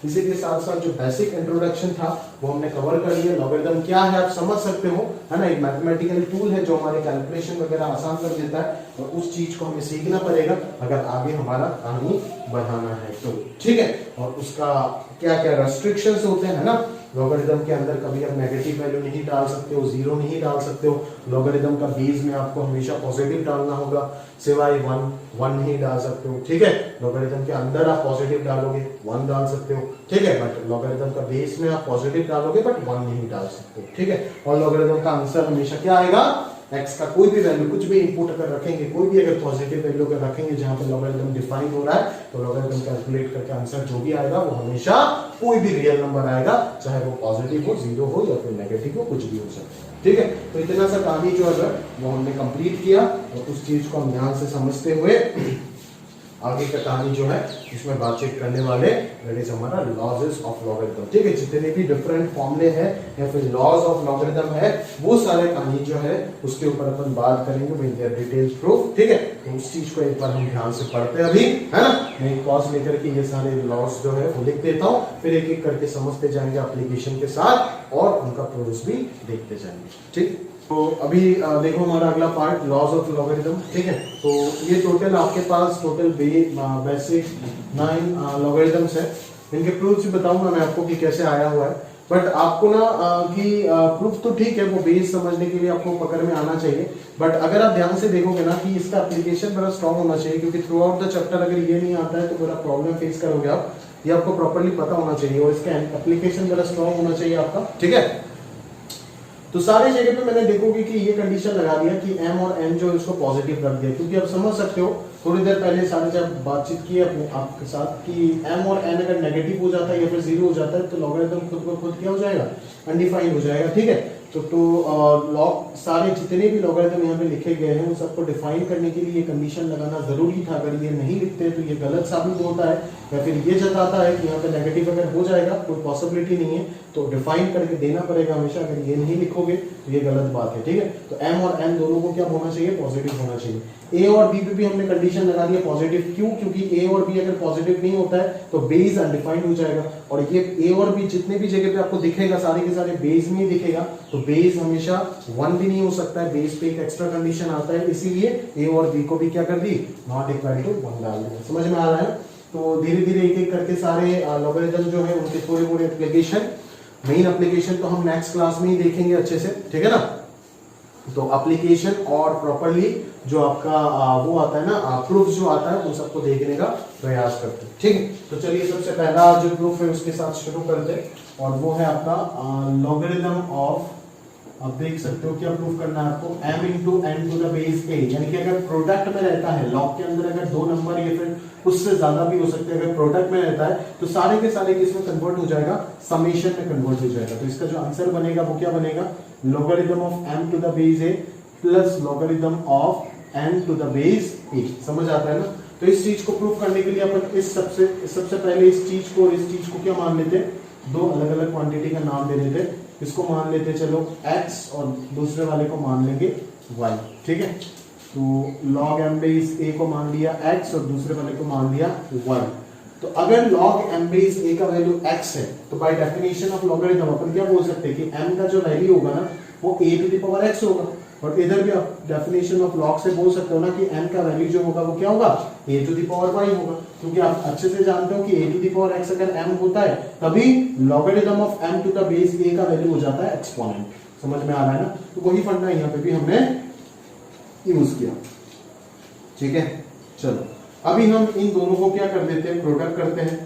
इसी के साथ साथ जो बेसिक इंट्रोडक्शन था वो हमने कवर कर लिया। लॉगरिथम क्या है आप समझ सकते हो, है ना, एक मैथमेटिकल टूल है जो हमारे कैलकुलेशन वगैरह आसान कर देता है और उस चीज को हमें सीखना पड़ेगा अगर आगे हमारा कहानी बढ़ाना है तो। ठीक है, और उसका क्या क्या रेस्ट्रिक्शंस होते हैं, है ना। लॉगरिथम के अंदर कभी आप नेगेटिव वैल्यू नहीं डाल सकते हो, जीरो नहीं डाल सकते हो। लॉगरिथम का बेस में आपको हमेशा पॉजिटिव डालना होगा, सिवाय 1 नहीं डाल सकते हो। ठीक है, लॉगरिथम के अंदर आप पॉजिटिव डालोगे 1 डाल सकते हो। ठीक है, बट लॉगरिथम का बेस में आप पॉजिटिव डालोगे बट 1 नहीं डाल सकते। ठीक है, और लॉगरिथम का आंसर हमेशा क्या आएगा, x का कोई भी वैल्यू, कुछ भी इनपुट अगर रखेंगे, कोई भी अगर पॉजिटिव वैल्यू अगर रखेंगे जहां पे लॉगरिथम डिफाइन हो रहा है तो लॉगरिथम कैलकुलेट करके आंसर जो भी आएगा वो हमेशा कोई भी रियल नंबर आएगा, चाहे वो पॉजिटिव हो, जीरो हो या फिर नेगेटिव हो, कुछ भी हो सकता है। ठीक है, तो इतना सा कहानी जो है वो हमने कंप्लीट किया और उस चीज को हम ध्यान से समझते हुए आगे का कहानी जो है इसमें बातचीत करने वाले दैट इज हमारा लॉज ऑफ लॉगरिथम। ठीक है, जितने भी डिफरेंट फॉर्मूले हैं या फिर लॉज ऑफ लॉगरिथम है वो सारे कहानी जो है उसके ऊपर अपन बात करेंगे विद देयर डिटेल्स प्रूफ। ठीक है, तो उस चीज को एक बार हम ध्यान से पढ़ते हैं अभी, है ना। मैं एक पॉज लेकर के ये सारे लॉज जो है वो लिख देता हूँ, फिर एक एक करके समझते जाएंगे एप्लीकेशन के साथ और उनका प्रूफ भी देखते जाएंगे। ठीक, तो अभी देखो हमारा अगला पार्ट लॉज ऑफ लॉगरिथम। ठीक है, तो ये टोटल आपके पास टोटल बेसिक 9 लॉगरिथम्स है। इनके प्रूफ भी बताऊंगा मैं आपको कि कैसे आया हुआ है, बट आपको ना कि प्रूफ तो ठीक है, वो बेस समझने के लिए आपको पकड़ में आना चाहिए। बट अगर आप ध्यान से देखोगे ना कि इसका एप्लीकेशन बड़ा स्ट्रांग होना चाहिए, क्योंकि थ्रू आउट द चैप्टर अगर ये नहीं आता है तो बड़ा प्रॉब्लम फेस करोगे आप। ये आपको प्रॉपर्ली पता होना चाहिए और इसका एप्लीकेशन बड़ा स्ट्रांग होना चाहिए आपका। ठीक है, तो सारे जगह पे मैंने देखोगे कि ये कंडीशन लगा दिया कि m और n जो इसको पॉजिटिव रख दिया, क्योंकि आप समझ सकते हो थोड़ी देर पहले सारे जब बातचीत की अपने आपके साथ कि m और n अगर नेगेटिव हो जाता है या फिर जीरो हो जाता है तो लॉगरिथम खुद ब खुद क्या हो जाएगा, अनडिफाइंड हो जाएगा। ठीक है, तो लॉग सारे जितने भी लॉगरिथम यहाँ पे लिखे गए हैं उन सबको डिफाइन करने के लिए ये कंडीशन लगाना जरूरी था। अगर ये नहीं लिखते तो ये गलत साबित होता है या फिर ये जताता है कि यहाँ पे नेगेटिव अगर हो जाएगा कोई पॉसिबिलिटी नहीं है, तो डिफाइन करके देना पड़ेगा हमेशा। अगर ये नहीं लिखोगे तो ये गलत बात है। ठीक है, तो m और n दोनों को क्या होना चाहिए, पॉजिटिव होना चाहिए। a और b पे भी हमने कंडीशन लगा दिया पॉजिटिव, क्यों, क्योंकि a और b अगर पॉजिटिव नहीं होता है तो बेस अनडिफाइंड हो जाएगा और ये a और b जितने भी जगह पे आपको दिखेगा सारे के सारे बेस में ही दिखेगा, तो बेस हमेशा 1 भी नहीं हो सकता है, बेस पे एक एक्स्ट्रा कंडीशन आता है, इसीलिए a और b को भी क्या कर दी, नॉट इक्वल टू 1 डाल दिया। समझ में आ रहा है। तो धीरे धीरे एक एक करके सारे लॉगरिथम जो है उनके थोड़े थोड़े एप्लीकेशन, मेन एप्लीकेशन तो हम नेक्स्ट क्लास में ही देखेंगे अच्छे से। ठीक है ना, तो एप्लीकेशन और प्रॉपर्ली जो आपका वो आता है ना प्रूफ जो आता है उन सबको देखने का प्रयास करते हैं। ठीक है, तो चलिए सबसे पहला जो प्रूफ है उसके साथ शुरू करते हैं और वो है आपका लॉगरिथम ऑफ, आप देख सकते हो क्या प्रूफ करना है आपको, m into n to the base a, यानी कि अगर प्रोडक्ट में रहता है लॉग के अंदर अगर 2 नंबर या फिर उससे ज्यादा भी हो सकते हैं, अगर प्रोडक्ट में रहता है तो सारे के सारे किसमें कन्वर्ट हो जाएगा, समेशन में कन्वर्ट हो जाएगा। तो इसका जो आंसर बनेगा वो क्या बनेगा, logarithm of m to the base a plus logarithm of n to the base a। समझ आता है ना। तो इस चीज को प्रूफ करने के लिए अपन इस सबसे पहले इस चीज को और इस चीज को क्या मान लेते हैं, 2 अलग अलग क्वांटिटी का नाम दे देते। इसको मान लेते चलो x और दूसरे वाले को मान लेंगे y। ठीक है, तो log m बेस a को मान लिया x और दूसरे वाले को मान लिया y। तो अगर log m बेस a का वैल्यू x है तो बाय डेफिनेशन ऑफ लॉगरिथम अपन क्या बोल सकते हैं कि m का जो वैल्यू होगा ना वो a to the power x होगा। और इधर भी आप डेफिनेशन ऑफ log से बोल सकते हो ना कि m का वैल्यू जो होगा वो क्या होगा a to the power y होगा, क्योंकि आप अच्छे से जानते हो कि a to the power x अगर m होता है तभी logarithm of m to the base a का वैल्यू हो जाता है एक्सपोनेंट। समझ में आ रहा है ना? तो वही फंडा यहाँ पे भी हमने यूज किया। ठीक है, चलो अभी हम इन दोनों को क्या कर देते हैं, प्रोडक्ट करते हैं।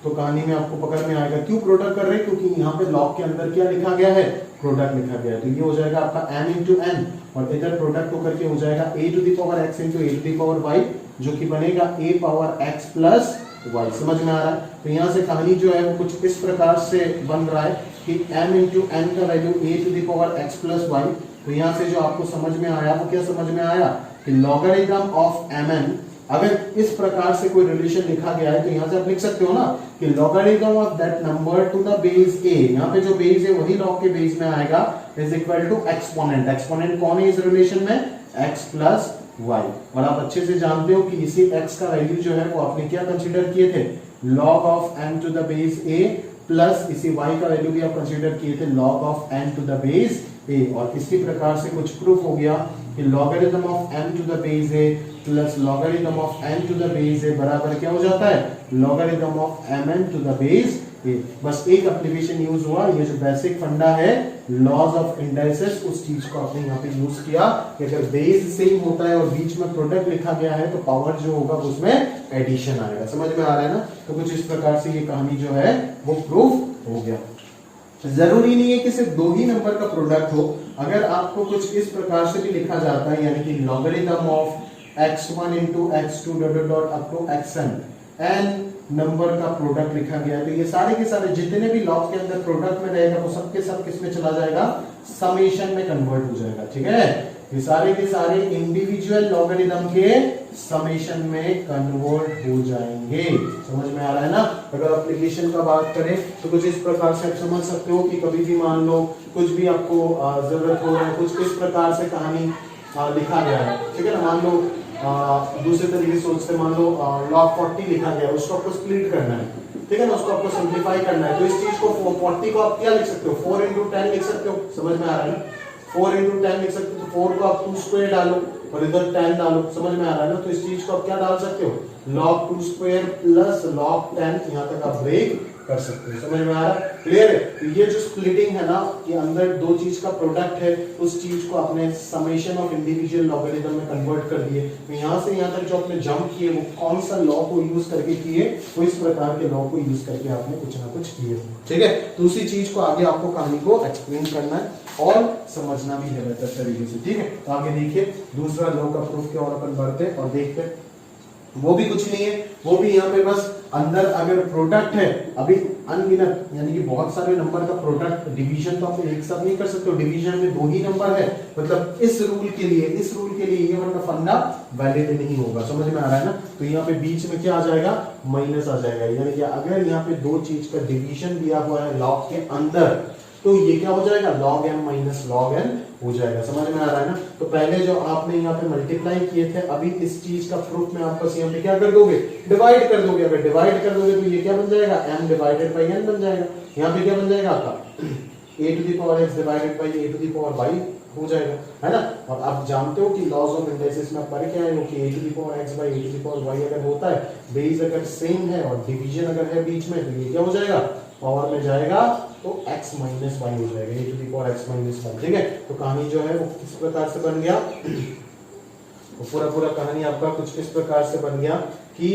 तो कहानी में आपको पकड़ में आएगा क्यों प्रोडक्ट कर रहे हैं, क्योंकि यहाँ पे लॉग के अंदर क्या लिखा गया है, प्रोडक्ट लिखा गया है। तो ये हो जाएगा आपका m इंटू n और इधर प्रोडक्ट होकर के हो जाएगा a to the power x into a to the power y, जो कि बनेगा a power x plus y। समझ में आ रहा है? तो यहाँ से कहानी जो है वो कुछ इस प्रकार से बन रहा है कि m इंटू n का value a to the power x plus y। तो यहाँ से जो आपको समझ में आया वो क्या समझ में आया कि लॉगरिथम ऑफ mn, अगर इस प्रकार से कोई रिलेशन लिखा गया है तो यहाँ से आप लिख सकते हो ना कि logarithm of that number two the base a, यहाँ पे जो बेस है वही लॉग के बेस में आएगा, is equal to exponent. Exponent कौन है इस रिलेशन में, x प्लस y। और आप अच्छे से जानते हो कि इसी x का वैल्यू जो है वो आपने क्या कंसीडर किए थे, log of n to the base a, plus इसी y का वैल्यू भी आप कंसीडर किए थे log of n to the base a। और इसी प्रकार से कुछ प्रूफ हो गया कि logarithm of n to the base a plus logarithm of n to the base a बराबर क्या हो जाता है, logarithm of mn to the base a। बस एक एप्लीकेशन यूज हुआ, ये जो बेसिक फंडा है लॉज ऑफ इंडाइसेस, उस चीज को आपने यहाँ पे यूज किया कि अगर बेस सेम होता है और बीच में प्रोडक्ट लिखा गया है तो पावर जो होगा उसमें एडिशन आएगा। समझ में आ रहा है ना? तो कुछ इस प्रकार से ये कहानी जो है वो प्रूफ हो गया। जरूरी नहीं है कि सिर्फ दो ही नंबर का प्रोडक्ट हो, अगर आपको कुछ इस प्रकार से भी लिखा जाता है यानी कि logarithm of x1 into x2 dot dot up to xn n number का प्रोडक्ट लिखा गया है, तो ये सारे के सारे जितने भी लॉग के अंदर प्रोडक्ट में रहेगा वो सबके सब किस में चला जाएगा, समेशन में कन्वर्ट हो जाएगा। ठीक है, ये सारे के सारे इंडिविजुअल लॉगरिथम के समेशन में कन्वर्ट हो जाएंगे। समझ में आ रहा है ना? अगर एप्लीकेशन का बात करें तो कुछ इस प्रकार से आप समझ सकते हो कि कभी भी मान लो कुछ भी आपको जरूरत हो रहा है, कुछ इस प्रकार से कहानी लिखा गया है, ठीक है ना, मान लो दूसरे तरीके से सोचते, मान लो log 40 लिखा गया है, उसको आपको स्प्लिट करना है, ठीक है ना, उसको आपको सिंप्लीफाई करना है। तो इस चीज को 40 को आप क्या लिख सकते हो, 4 इंटू 10 लिख सकते हो। समझ में आ रहा है ना? 4 इंटू 10 लिख सकते हो, तो 4 को आप 2 स्क्वायर डालो और इधर 10 डालो। समझ में आ रहा है ना? तो इस चीज को आप क्या डाल सकते हो, log 2 स्क्वायर प्लस log 10, यहाँ तक आप ब्रेक कर सकते हो। समझ में आ रहा है? क्लियर है? तो ये जो स्प्लिटिंग है ना, कि अंदर दो चीज का प्रोडक्ट है, उस चीज को आपने समेशन ऑफ इंडिविजुअल लॉगरिथम में कन्वर्ट कर दिए। तो यहाँ से यहाँ तक जो आपने जंप किए वो कौन सा लॉ को यूज करके किए, तो इस प्रकार के लॉ को यूज करके आपने कुछ ना कुछ किए। ठीक है, तो उसी चीज को आगे आपको कहानी को एक्सप्लेन करना है और समझना भी है बेहतर तरीके से। ठीक है, तो आगे देखिए दूसरा लॉ का प्रूफ की ओर अपन बढ़ते और देखते हैं। वो भी कुछ नहीं है, वो भी यहाँ पे बस अंदर अगर प्रोडक्ट है, अभी अनगिनत यानी कि बहुत सारे नंबर का प्रोडक्ट, डिवीजन तो आप एक साथ नहीं कर सकते हो, डिवीजन में 2 ही नंबर है, मतलब इस रूल के लिए ये वाला फंडा वैलिड नहीं होगा। समझ में आ रहा है ना? तो यहाँ पे बीच में क्या आ जाएगा, माइनस आ जाएगा। यानी कि अगर यहाँ पे 2 चीज का डिवीजन दिया हुआ है लॉग के अंदर, तो ये क्या हो जाएगा, log m minus log n हो जाएगा। समझ में आ रहा है ना? तो पहले जो आपने यहाँ पे मल्टीप्लाई किए थे, अभी इस चीज का प्रूफ में आप बस यहाँ पे क्या कर दोगे, डिवाइड कर दोगे। अगर डिवाइड कर दोगे तो ये क्या बन जाएगा, m डिवाइडेड बाई n बन जाएगा। यहाँ पे क्या बन जाएगा आपका a to the power x divided by a to the power y हो जाएगा, है ना? और आप जानते हो कि लॉज ऑफ इंडाइसेस में आप पढ़ के आए हो कि a to the power x by a to the power y अगर होता है, बेस अगर सेम है और डिवीजन अगर है बीच में, तो ये क्या हो जाएगा, पावर में जाएगा तो x माइनस वाई हो जाएगा, a to the power x minus y. ठीक है, तो कहानी जो है वो किस प्रकार से बन गया, तो पूरा कहानी आपका कुछ इस प्रकार से बन गया कि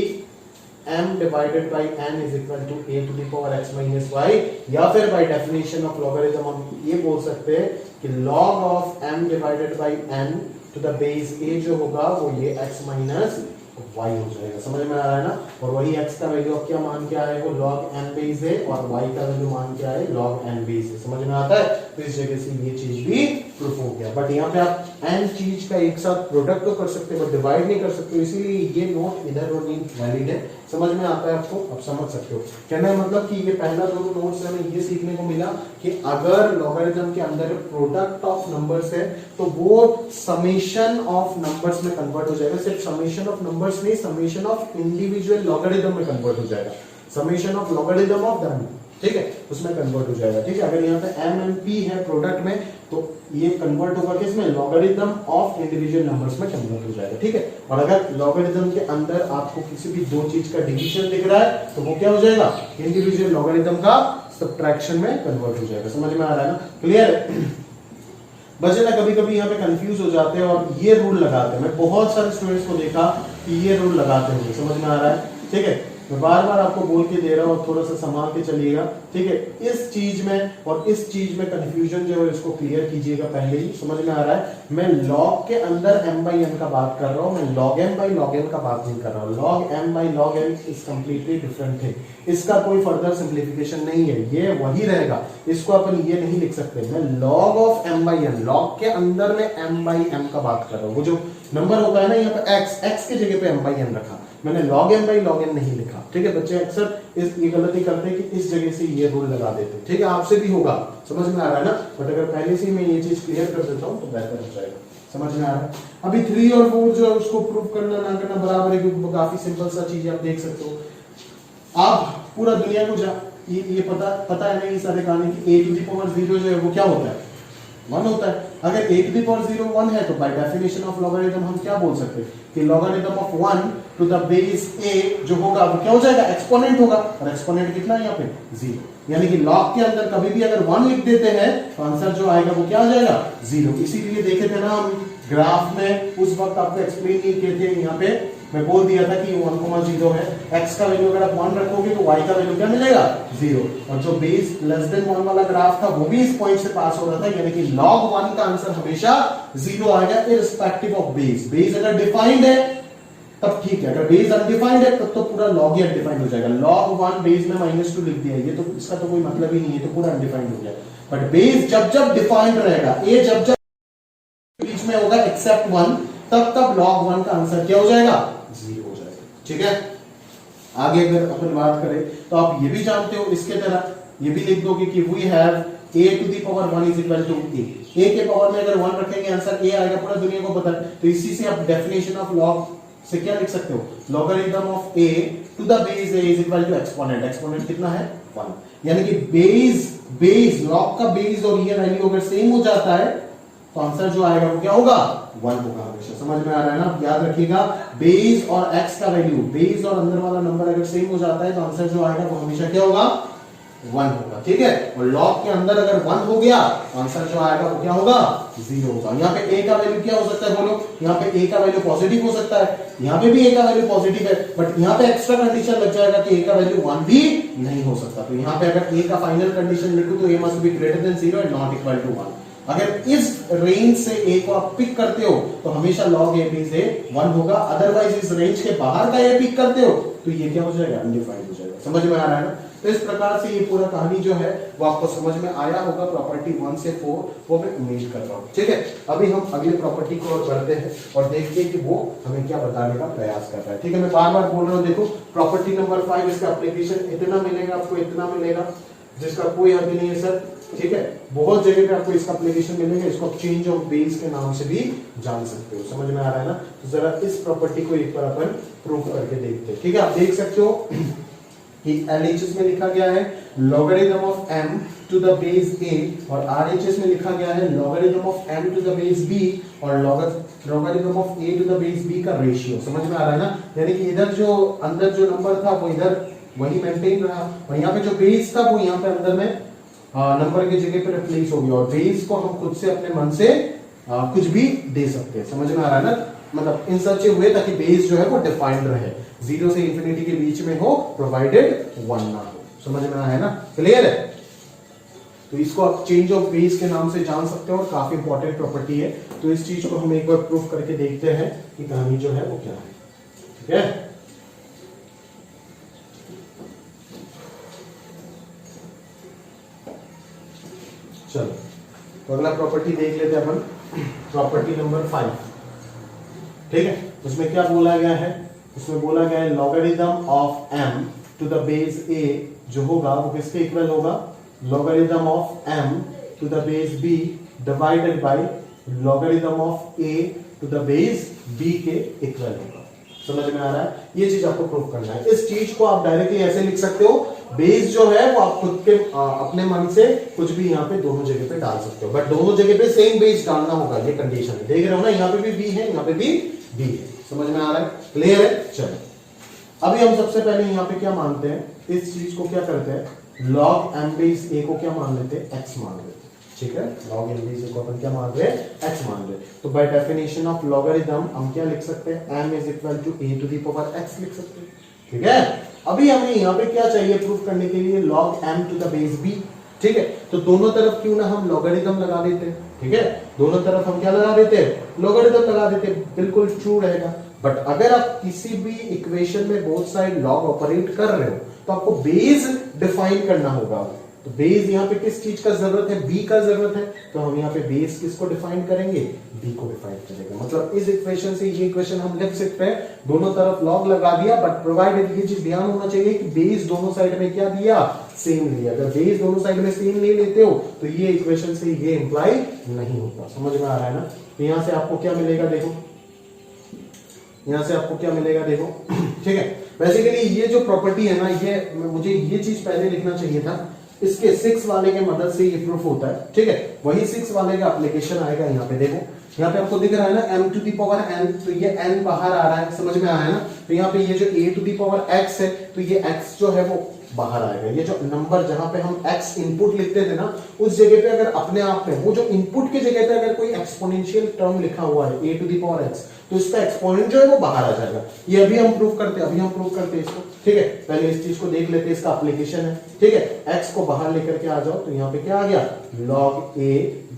m divided by n is equal to a to the power x minus y, या फिर बाय डेफिनेशन ऑफ लॉगरिथम हम ये बोल सकते हैं कि log of m divided by n to the base a जो होगा वो ये x माइनस y हो जाएगा। समझ में आ रहा है ना? और वही x का वैल्यू अब क्या मान के आए हो, log n बेस है, और y का वैल्यू मान के आए log n बेस है। समझ में आता है? तो इस जगह से ये चीज भी प्रूफ हो गया। बट यहाँ पे आप n चीज का एक साथ प्रोडक्ट तो कर सकते हैं बट डिवाइड नहीं कर सकते, इसीलिए ये नोट इधर और नहीं वैलिड है। समझ में आता है आपको? अब समझ सकते हो कहना है मतलब कि ये पहला दोनों नोट से हमें ये सीखने को मिला कि अगर लॉगरिथम के अंदर प्रोडक्ट ऑफ नंबर्स है तो वो समेशन ऑफ नंबर्स में कन्वर्ट हो जाएगा। सिर्फ समेशन ऑफ नंबर्स नहीं, समेशन ऑफ इंडिविजुअल लॉगरिथम में कन्वर्ट हो जाएगा, summation of logarithm of them, ठीक है, उसमें कन्वर्ट हो जाएगा। ठीक है, अगर यहाँ पे m and p है प्रोडक्ट में तो ये कन्वर्ट होगा किसमें? लॉगरिथम ऑफ इंडिविजुअल नंबर्स में कन्वर्ट हो जाएगा। ठीक है, और अगर लॉगरिथम के अंदर आपको किसी भी दो चीज का डिवीजन दिख रहा है तो वो क्या हो जाएगा? इंडिविजुअल लॉगरिथम का सब्ट्रैक्शन में कन्वर्ट हो जाएगा। समझ में आ रहा है ना? क्लियर है? बच्चे ना कभी कभी यहाँ पे कंफ्यूज हो जाते हैं और ये रूल लगाते हैं। मैं बहुत सारे स्टूडेंट्स को देखा कि ये रूल लगाते होंगे। समझ में आ रहा है? ठीक है, मैं बार बार आपको बोल के दे रहा हूँ, थोड़ा सा संभाल के चलिएगा। ठीक है, इस चीज में और इस चीज में कंफ्यूजन जो है इसको क्लियर कीजिएगा पहले ही। समझ में आ रहा है? मैं लॉग के अंदर m by n का बात कर रहा हूँ, मैं log m by log n का बात नहीं कर रहा हूँ। log m by log n is completely different thing, इसका कोई फर्दर सिंप्लीफिकेशन नहीं है, ये वही रहेगा, इसको अपन ये नहीं लिख सकते। मैं log of m by n, log के अंदर में m by m का बात कर रहा हूँ। वो जो नंबर होता है ना यहाँ पे x की जगह पे m by n रखा, मैंने log m by log n नहीं लिखा। ठीक है, बच्चे अक्सर ये गलती करते हैं कि इस जगह से ये रूल लगा देते हैं। ठीक है, आपसे भी होगा, समझ में आ रहा है ना? बट अगर पहले से मैं ये चीज क्लियर कर देता हूँ तो बेहतर हो जाएगा। समझ में आ रहा है? अभी 3 और 4 जो है उसको प्रूव करना ना करना बराबर है, क्योंकि काफी सिंपल सा चीज आप देख सकते हो। आप पूरा दुनिया को ये पता है ना ये सारे कहानी कि a to the power 0 जो है वो क्या होता है? 1 होता है। अगर a to the power 0 1 है तो बाय डेफिनेशन ऑफ लॉगरिथम हम क्या बोल सकते हैं कि logarithm of 1 to the base a जो होगा वो क्या हो जाएगा? एक्सपोनेंट होगा, और एक्सपोनेंट कितना है यहाँ पे? 0। यानी कि लॉग के अंदर कभी भी अगर 1 लिख देते हैं तो आंसर जो आएगा वो क्या आ जाएगा? 0। इसीलिए देखे थे ना हम ग्राफ में, उस वक्त आपको एक्सप्लेन नहीं किए थे, यहाँ पे मैं बोल दिया था कि 1,0 है, x का वैल्यू अगर आप 1 रखोगे तो y का वैल्यू क्या मिलेगा? 0। और जो बेस लेस देन 1 वाला ग्राफ था वो भी इस पॉइंट से पास हो रहा था, यानी कि log 1 का आंसर हमेशा 0 आएगा इररिस्पेक्टिव ऑफ बेस। बेस अगर डिफाइंड है तब ठीक है, अगर बेस अनडिफाइंड है तब तो पूरा log ही अनडिफाइंड हो जाएगा। log 1 बेस में -2 लिख दिया, ये तो इसका तो कोई मतलब ही नहीं है, तो पूरा अनडिफाइंड हो गया। बट बेस जब जब डिफाइंड रहेगा, a जब जब बीच में होगा एक्सेप्ट 1, तब log 1 का आंसर क्या हो जाएगा? 0 हो जाएगा। ठीक है, आगे अगर अपन बात करें तो आप ये भी जानते हो, इसके तरह ये भी लिख दोगे कि we have a to the power 1 is equal to a। a के पावर में अगर 1 रखेंगे आंसर a आएगा, पूरा दुनिया को पता है। तो इसी से आप डेफिनेशन ऑफ log से क्या लिख सकते हो? Logarithm of a to the base a is equal to exponent. Exponent कितना है? 1। यानी कि बेस log का बेस और ये वैल्यू अगर सेम हो जाता है तो आंसर जो आएगा वो क्या होगा? 1 होगा हमेशा। समझ में आ रहा है ना? याद रखिएगा, बेस और x का वैल्यू, बेस और अंदर वाला नंबर अगर सेम हो जाता है तो आंसर जो आएगा वो हमेशा क्या होगा? 1 होगा। ठीक है, और log के अंदर अगर 1 हो गया तो आंसर जो आएगा वो क्या होगा? 0 होगा। यहाँ पे a का वैल्यू क्या हो सकता है बोलो? यहाँ पे a का वैल्यू पॉजिटिव हो सकता है, यहाँ पे भी a का वैल्यू पॉजिटिव है, बट यहाँ पे एक्स्ट्रा कंडीशन लग जाएगा कि a का वैल्यू 1 भी नहीं हो सकता। तो यहाँ पे अगर a का फाइनल कंडीशन लिखूं तो a must be greater than 0 and not equal to 1। अगर इस रेंज से a को आप पिक करते हो तो हमेशा log a b से 1 होगा, अदरवाइज इस रेंज के बाहर का a पिक करते हो तो ये क्या हो जाएगा? अनडिफाइंड हो जाएगा। समझ में आ रहा है ना? तो इस प्रकार से ये पूरा कहानी जो है वो आपको समझ में आया होगा, प्रॉपर्टी 1 से 4, वो मैं उम्मीद कर रहा हूँ। ठीक है, अभी हम अगले प्रॉपर्टी को और बढ़ते हैं और देखते हैं कि वो हमें क्या बताने का प्रयास कर रहा है। ठीक है, मैं बार बार बोल रहा हूँ, देखो प्रॉपर्टी नंबर 5, इसका एप्लीकेशन इतना मिलेगा आपको, इतना मिलेगा जिसका कोई हद नहीं है सर। ठीक है, बहुत जगह पे आपको इसका एप्लीकेशन मिलेगा, इसको आप चेंज ऑफ बेस के नाम से भी जान सकते हो। समझ में आ रहा है ना? तो जरा इस प्रॉपर्टी को एक बार अपन प्रूव करके देखते हैं। ठीक है, आप देख सकते हो कि LHS में लिखा गया है logarithm of m to the base a, और RHS में लिखा गया है logarithm of m to the base b और logarithm of a to the base b का रेशियो। समझ में आ रहा है ना? यानी कि इधर जो अंदर जो नंबर था वो इधर वही मेंटेन रहा, और यहाँ पे जो बेस था वो यहाँ पे अंदर में नंबर की जगह पे रिप्लेस हो गया, और बेस को हम खुद से अपने मन से कुछ भी दे सकते हैं। समझ में आ रहा है ना? मतलब इन सच हुए ताकि बेस जो है वो डिफाइंड रहे, 0 से इंफिनिटी के बीच में हो, प्रोवाइडेड 1 ना हो। समझ में आया है ना? क्लियर है? तो इसको आप चेंज ऑफ बेस के नाम से जान सकते हो और काफी इंपॉर्टेंट प्रॉपर्टी है। तो इस चीज को हम एक बार प्रूफ करके देखते हैं कि कहानी जो है वो क्या है। ठीक है, चलो तो अगला प्रॉपर्टी देख लेते हैं अपन। प्रॉपर्टी नंबर 5, ठीक है। उसमें क्या बोला गया है, उसमें बोला गया है logarithm of m to the base a जो होगा वो किसके इक्वल होगा, logarithm of m to the base b divided by logarithm of a to the base b के इक्वल होगा। समझ में आ रहा है, ये चीज आपको प्रूव करना है। इस चीज को आप डायरेक्टली ऐसे लिख सकते हो, बेस जो है वो आप खुद के अपने मन से कुछ भी यहाँ पे दोनों जगह पे डाल सकते हो, बट दोनों जगह पे सेम बेस डालना होगा, ये कंडीशन है। देख रहे हो ना, यहाँ पे भी b है, यहाँ पे भी b है। समझ में आ रहा है, क्लियर है। चलो अभी हम सबसे पहले यहाँ पे क्या मानते हैं, इस चीज को क्या करते हैं, log m बेस a को क्या मान लेते हैं, x मान लेते हैं, ठीक है। log m बेस a को अपन क्या मान रहे हैं, x मान रहे हैं। तो बाय डेफिनेशन ऑफ लॉगरिथम हम क्या लिख सकते हैं, m is equal to a to the power x लिख सकते हैं, ठीक है। अभी हमें यहाँ पे क्या चाहिए प्रूफ करने के लिए, log m to the base b, ठीक है। तो दोनों तरफ क्यों ना हम लॉगरिथम लगा देते हैं, ठीक है। दोनों तरफ हम क्या लगा देते हैं, लॉगरिथम लगा देते हैं, बिल्कुल ट्रू रहेगा। बट अगर आप किसी भी इक्वेशन में बोथ साइड लॉग ऑपरेट कर रहे हो तो आपको बेस डिफाइन करना होगा। तो बेस यहाँ पे किस चीज का जरूरत है, b का जरूरत है, तो हम यहाँ पे बेस किसको डिफाइन करेंगे, b को डिफाइन करेंगे। मतलब इस इक्वेशन से ये इक्वेशन हम लिख सकते हैं, दोनों तरफ लॉग लगा दिया, बट प्रोवाइडेड ये चीज ध्यान होना चाहिए कि बेस दोनों साइड में क्या दिया, सेम लिया। अगर बेस दोनों साइड में सेम नहीं लेते हो तो ये इक्वेशन से ये इंप्लाई नहीं होता। समझ में आ रहा है ना। तो यहाँ से आपको क्या मिलेगा, देखो यहाँ से आपको क्या मिलेगा, देखो ठीक है। बेसिकली ये जो प्रॉपर्टी है ना, ये मुझे ये चीज पहले लिखना चाहिए था, इसके 6 वाले के मदद से ये प्रूफ होता है, ठीक है। वही 6 वाले का एप्लीकेशन आएगा। यहाँ पे देखो, यहाँ पे आपको दिख रहा है ना m to the power n, तो ये n बाहर आ रहा है, समझ में आ रहा है ना। तो यहाँ पे ये जो a to the power x है, तो ये x जो है वो बाहर आएगा। ये जो नंबर जहां पे हम x इनपुट लिखते थे ना, उस जगह पे अगर अपने आप में वो जो इनपुट की जगह पे अगर कोई एक्सपोनेंशियल टर्म लिखा हुआ है a to the power x, तो इसका एक्सपोनेंट जो है वो बाहर आ जाएगा। ये अभी हम प्रूव करते हैं, इसको, ठीक है। पहले इस चीज को देख लेते हैं, इसका एप्लीकेशन है, ठीक है। x को बाहर लेकर के आ जाओ, तो यहाँ पे क्या आ गया, log a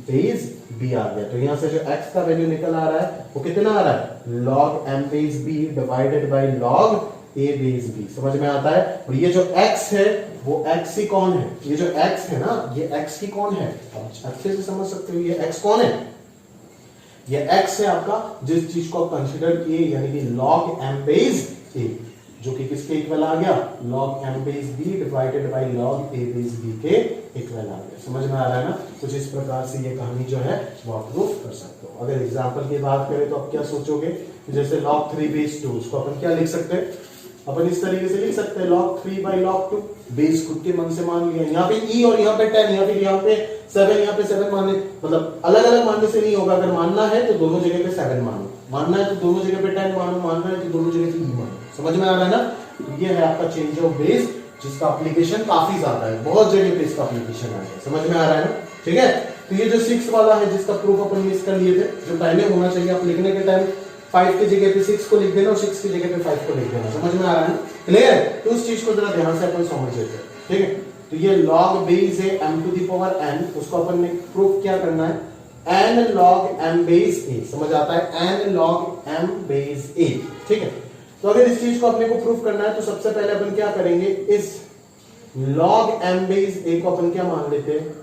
बेस b आ गया। तो यहाँ से जो x का वैल्यू निकल आ रहा है वो कितना आ रहा है, log m base b divided bye log a base b। समझ में आता है। और ये जो x है वो x ही कौन है, ये जो x है ना, ये x ही कौन है, अच्छे से समझ सकते हो, ये x कौन है, ये x है आपका जिस चीज को आप कंसीडर किए, यानी कि log m बेस a, जो कि किसके इक्वल आ गया, log m base b divided bye log a base b के इक्वल आ गया। समझ में आ रहा है ना। कुछ इस प्रकार से ये कहानी जो है वो आप प्रूफ कर सकते हो। अगर एग्जांपल की बात करें तो आप क्या सोचोगे, जैसे log 3 बेस 2, उसको अपन क्या लिख सकते हैं, अपन इस तरीके से लिख सकते हैं log 3 बाय log 2, बेस खुद के मन से मान लिया। यहाँ पे e और यहाँ पे 10, यहाँ पे 7, यहाँ पे 7 माने, मतलब अलग अलग मानने से नहीं होगा। अगर मानना है तो दोनों जगह पे 7 मानो, मानना है तो दोनों जगह पे 10 मानो, मानना है तो दोनों जगह पे e मानो। समझ में आ रहा है ना। तो ये है आपका चेंज ऑफ बेस, जिसका एप्लीकेशन काफी ज्यादा है, बहुत जगह पे इसका एप्लीकेशन है। समझ में आ रहा है ना, ठीक है। तो ये जो 6 वाला है जिसका प्रूफ अपन मिस कर लिए थे, जो पहले होना चाहिए, आप लिखने के टाइम 5 की जगह पे 6 को लिख देना और 6 की जगह पे 5 को लिख देना। समझ में आ रहा है ना, क्लियर। तो उस चीज को जरा ध्यान से अपन समझ लेते हैं, ठीक है। तो ये log बेस है m to the power n, उसको अपन ने प्रूफ क्या करना है, n log m base a। समझ आता है, n log m base a, ठीक है। तो अगर इस चीज को अपने को प्रूफ करना है तो सबसे पहले अपन क्या करेंगे, इस log m बेस a को अपन क्या मान लेते हैं,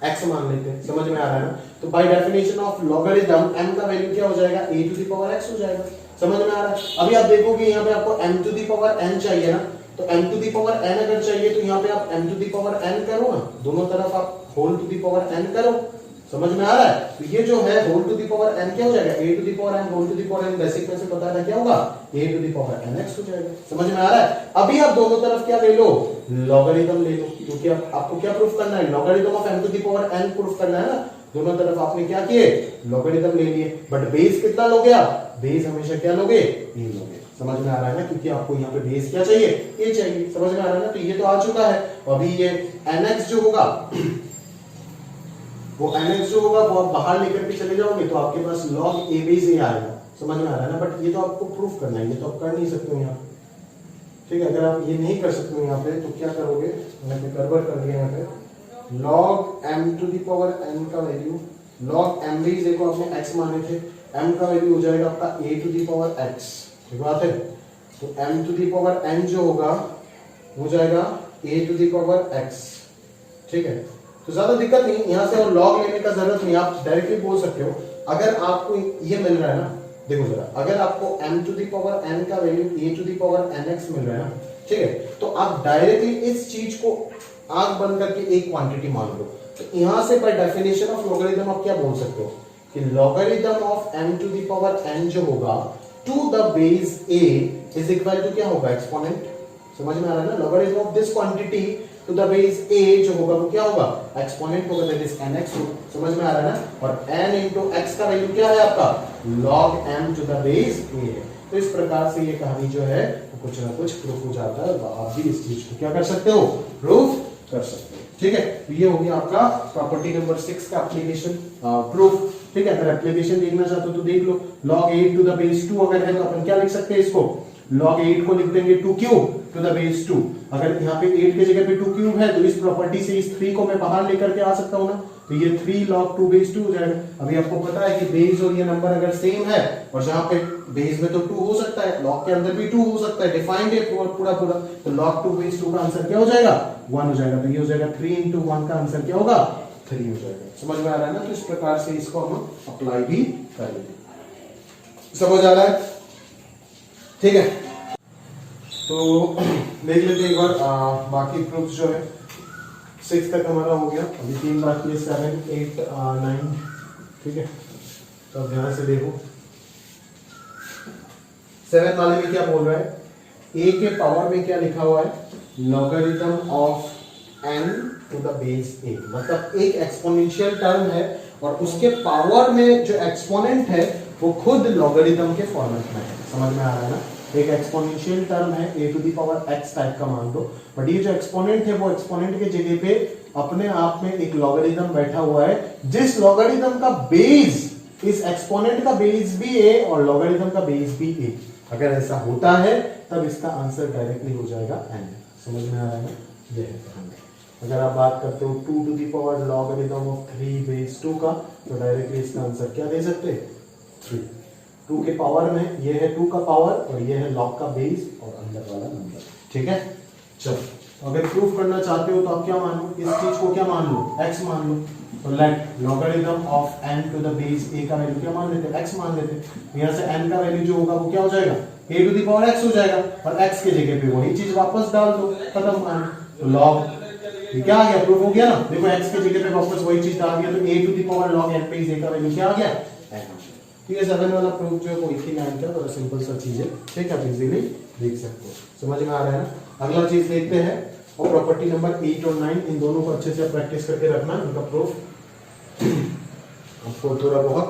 x मान लेते हैं। समझ में आ रहा है ना। तो by definition of logarithm m का वैल्यू क्या हो जाएगा, a to the power x हो जाएगा। समझ में आ रहा है। अभी आप देखोगे यहाँ पे आपको m to the power n चाहिए ना, तो m to the power n अगर चाहिए तो यहाँ पे आप m to the power n करो ना, दोनों तरफ आप whole to the power n करो। समझ में आ रहा है। तो ये जो है whole to the power n क्या हो जाएगा, a to the power n whole to the power n, basic में से पता है क्या होगा, a to the power nx हो जाएगा। समझ में आ रहा है। अभी आप दोनों तरफ क्या ले लो, लॉगरिथम ले लो, क्योंकि आपको क्या प्रूफ करना है, logarithm of m to the power n proof करना है ना। दोनों तरफ आपने क्या किए, लॉगरिथम ले लिए, बट बेस कितना लोगे आप, बेस हमेशा क्या लोगे, a लोगे। समझ में आ रहा है ना, क्योंकि आपको यहाँ पे बेस क्या चाहिए, a चाहिए। समझ में आ रहा है ना। तो ये तो आ चुका है। अभी ये nx जो होगा वो nx जो होगा वो आप बाहर लेकर के चले जाओगे तो आपके पास log a बेस a आएगा। समझ में आ रहा है ना। बट ये तो आपको प्रूफ करना है, ये तो आप कर नहीं सकते हो यहाँ, ठीक है। अगर आप ये नहीं कर सकते हो यहाँ पे तो क्या करोगे, मैंने गड़बड़ कर दिया यहाँ पे, log m to the power n का value, log m base a को आपने x माने थे, m का वैल्यू हो जाएगा आपका a to the power x, ठीक बात है। तो m to the power n जो होगा हो जाएगा a to the power x, ठीक है। तो ज्यादा दिक्कत नहीं, यहाँ से और लॉग लेने का जरूरत नहीं, आप डायरेक्टली बोल सकते हो। अगर आपको ये मिल रहा है ना, देखो जरा, अगर आपको m to the power n का value a to the power nx मिल रहा है ना, ठीक है, तो आप डायरेक्टली इस चीज को आंख बंद करके एक क्वांटिटी मान लो। तो यहां से बाय डेफिनेशन ऑफ लॉगरिथम आप क्या बोल सकते हो कि logarithm of m to the power n जो होगा to the base a is equal to क्या होगा, एक्सपोनेंट। समझ में आ रहा है ना, logarithm of this quantity to the base a जो होगा वो क्या होगा, एक्सपोनेंट होगा, दैट इज nx होगा। समझ में आ रहा है ना, और n into x का वैल्यू क्या है आपका, log m to the base a है। तो इस प्रकार से ये कहानी जो है कुछ ना कुछ प्रूफ हो जाता है, आप भी इस चीज को क्या कर सकते हो, प्रूफ कर सकते हो। ठीक है, तो ये हो गया आपका प्रॉपर्टी नंबर 6 का एप्लीकेशन प्रूफ। ठीक है, अगर एप्लीकेशन देखना चाहते हो तो देख लो, log 8 टू द बेस 2 अगर है तो अपन क्या लिख सकते हैं इसको, log 8 को लिख देंगे 2 क्यूब टू द बेस 2। अगर यहाँ पे 8 के जगह पे 2 क्यूब है तो इस प्रॉपर्टी से इस 3 को मैं बाहर लेकर के आ सकता हूँ ना, तो ये 3 log 2 बेस 2 हो जाएगा। अभी आपको पता है कि बेस और ये नंबर अगर सेम है, और जहां पे बेस में तो 2 हो सकता है, log के अंदर भी 2 हो सकता है, डिफाइंड है पूरा, तो log 2 बेस 2 का आंसर क्या हो जाएगा, 1 हो जाएगा। तो ये हो जाएगा 3 into 1 का आंसर क्या होगा, 3 हो जाएगा। समझ में आ रहा है ना, तो इस प्रकार से इसको हम अप्लाई भी करेंगे। समझ आ रहा है, ठीक है। तो देख लेते हैं एक बार बाकी प्रूफ जो है। 6 तक हमारा हो गया, अभी 3 बाकी है, 7, 8, 9। ठीक है, तो अब ध्यान से देखो 7 वाले में क्या बोल रहा है, a के पावर में क्या लिखा हुआ है, logarithm of n to the base a, मतलब एक एक्सपोनेंशियल टर्म है और उसके पावर में जो एक्सपोनेंट है वो खुद लॉगरिथम के फॉर्मेट में है। समझ में आ रहा है ना, एक एक्सपोनेंशियल टर्म है a to the power x type का मान लो, बट ये जो एक्सपोनेंट है वो एक्सपोनेंट के जगह पे अपने आप में एक लॉगरिथम बैठा हुआ है, जिस लॉगरिथम का बेस, इस एक्सपोनेंट का बेस भी a और लॉगरिथम का बेस भी a। अगर ऐसा होता है तब इसका आंसर डायरेक्टली हो जाएगा n। समझ में आ रहा है ना, ये है। अगर आप बात करते हो 2 to the power logarithm of 3 base 2 का, तो डायरेक्टली इसका आंसर क्या दे सकते हैं, 3। 2 के पावर में ये है 2 का पावर और ये है log का बेस और अंदर वाला नंबर। ठीक है, चलो अगर प्रूफ करना चाहते हो तो आप क्या मान लो, इस चीज को क्या मान लो, x मान लो। तो let logarithm of n to the base a का वैल्यू क्या मान लेते हैं, x मान लेते हैं। यहाँ से n का वैल्यू जो होगा वो क्या हो जाएगा, a to the power x हो जाएगा, और x के जगह पे वही चीज वापस डाल दो, खत्म मान। तो log ये क्या आ गया, प्रूफ हो गया ना। देखो x के जगह पे वापस वही चीज डाल दिया, तो a to the power log n पे a का वैल्यू क्या आ गया, ठीक है। 7 वाला प्रूफ जो है वो 1 ही लाइन का, बड़ा सिंपल सा चीज है। ठीक है, आप इजीली देख सकते हो। समझ में आ रहा है ना। अगला चीज देखते हैं, और प्रॉपर्टी नंबर 8 और 9 इन दोनों को अच्छे से प्रैक्टिस करके रखना, इनका प्रूफ आपको थोड़ा बहुत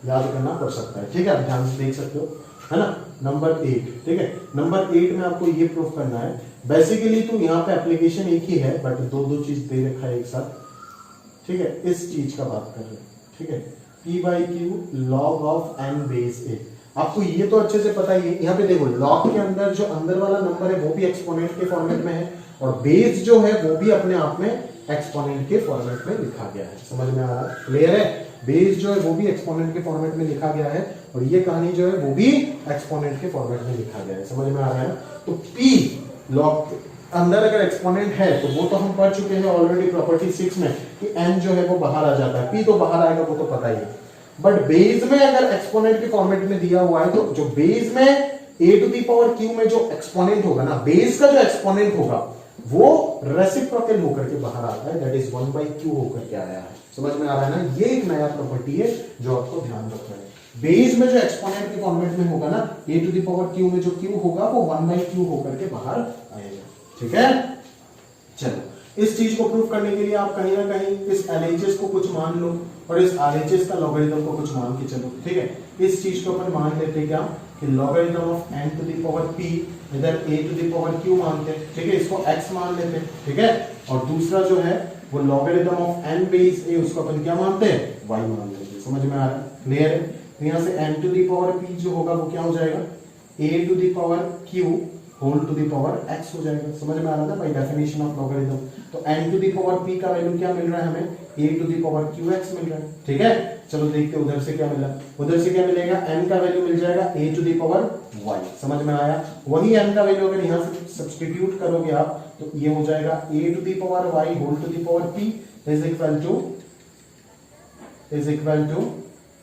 याद करना पड़ सकता है। ठीक है, आप ध्यान से देख सकते हो, है ना। नंबर 8, ठीक है, नंबर 8 में आपको ये प्रूफ करना है। बेसिकली तो यहाँ पे एप्लीकेशन एक ही है, बट दो चीज दे रखा है एक साथ। ठीक है, इस चीज का बात कर रहे हैं। ठीक है, p by Q log of n base a। आपको ये तो अच्छे से पता ही है। यहाँ पे देखो लॉग के अंदर जो अंदर वाला नंबर है वो भी एक्सपोनेंट के फॉर्मेट में है, और बेस जो है वो भी अपने आप में एक्सपोनेंट के फॉर्मेट में लिखा गया है। समझ में आ रहा है, क्लियर है। बेस जो है वो भी एक्सपोनेंट के फॉर्मेट में लिखा गया है, और ये कहानी जो है वो भी एक्सपोनेंट के फॉर्मेट में लिखा गया है। समझ में आ रहा है। तो p लॉग अंदर अगर एक्सपोनेंट है तो वो तो हम पढ़ चुके हैं ऑलरेडी प्रॉपर्टी 6 में कि n जो है वो बाहर आ जाता है, p तो बाहर आएगा वो तो पता ही है। बट बेस में अगर एक्सपोनेंट के फॉर्मेट में दिया हुआ है, तो जो बेस में a to the power q में जो एक्सपोनेंट होगा ना, बेस का जो एक्सपोनेंट होगा वो रेसिप्रोकल होकर के बाहर आता है, दैट इज 1/q होकर के आया है। समझ में आ रहा है ना, ये एक नया प्रॉपर्टी है जो आपको ध्यान रखना है। बेस में जो एक्सपोनेंट के फॉर्मेट में होगा ना, a to the power q में जो q होगा वो 1/q होकर के बाहर आएगा। ठीक है, चलो इस चीज को प्रूफ करने के लिए आप कहीं ना कहीं इस LHS को कुछ मान लो, और इस RHS का लॉगरिथम को कुछ मान के चलो। ठीक है, इस चीज को अपन मान लेते क्या कि logarithm of n to the power p, इधर a to the power q मानते हैं। ठीक है, इसको x मान लेते हैं। ठीक है, और दूसरा जो है वो logarithm of n base a, उसको अपन क्या मानते हैं, y मान लेते हैं। समझ में आ रहा है, क्लियर है। तो यहाँ से n to the power p जो होगा वो क्या हो जाएगा, a to the power q whole to the power x हो जाएगा। समझ में आ रहा था बाय डेफिनेशन ऑफ लॉगरिथम। तो n to the power p का वैल्यू क्या मिल रहा है हमें, a to the power qx मिल रहा है। ठीक है, चलो देखते हैं उधर से क्या मिला। उधर से क्या मिलेगा, n का वैल्यू मिल जाएगा a to the power y। समझ में आया। वही n का वैल्यू अगर यहाँ से सब्स्टिट्यूट करोगे आप, तो ये हो जाएगा a to the power y whole to the power p is equal to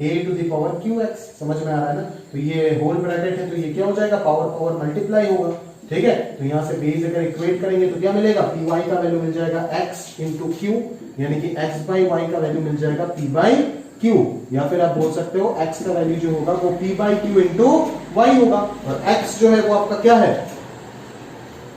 a to the power qx। समझ में आ रहा है ना? तो ये होल ब्रैकेट है तो ये क्या हो जाएगा, पावर पावर मल्टीप्लाई होगा। ठीक है, तो यहां से बेस अगर इक्वेट करेंगे तो क्या मिलेगा, पी वाई का वैल्यू मिल जाएगा x इंटू क्यू, यानी कि x बाई वाई का वैल्यू मिल जाएगा p बाई q, या फिर आप बोल सकते हो x का वैल्यू जो होगा वो p by q into y होगा, और x जो है वो आपका क्या है,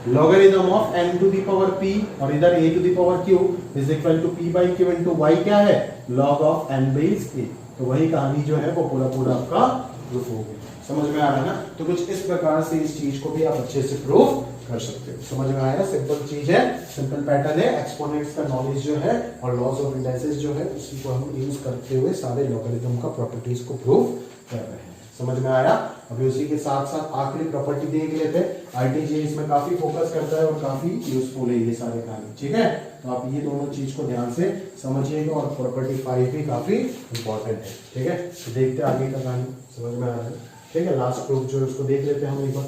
logarithm of n to the power p, और इधर a to the power q is equal to p by q into y क्या है, log of n base a। तो वही कहानी जो है वो पूरा पूरा आपका प्रूफ हो गया। समझ में आ रहा है ना? तो कुछ इस प्रकार से इस चीज को भी आप अच्छे से प्रूफ कर सकते हो। समझ में आया? सिंपल चीज है, सिंपल पैटर्न है, एक्सपोनेंट्स का नॉलेज जो है और लॉज ऑफ इंडाइसेस जो है उसी को हम यूज करते हुए सारे लॉगरिथम का प्रॉपर्टीज को प्रूफ कर रहे हैं। समझ में आया? अभी उसी के साथ साथ आखिरी प्रॉपर्टी देख लेते हैं। आरटीजी इसमें काफी फोकस करता है और काफी यूजफुल है ये सारे कहानी। ठीक है, तो आप ये दोनों चीज को ध्यान से समझिएगा, और प्रॉपर्टी 5 भी काफी इंपॉर्टेंट है। ठीक है, तो देखते हैं आगे का कहानी। समझ में आ रहा है? ठीक है, लास्ट प्रूफ जो है उसको देख लेते हैं हम एक बार।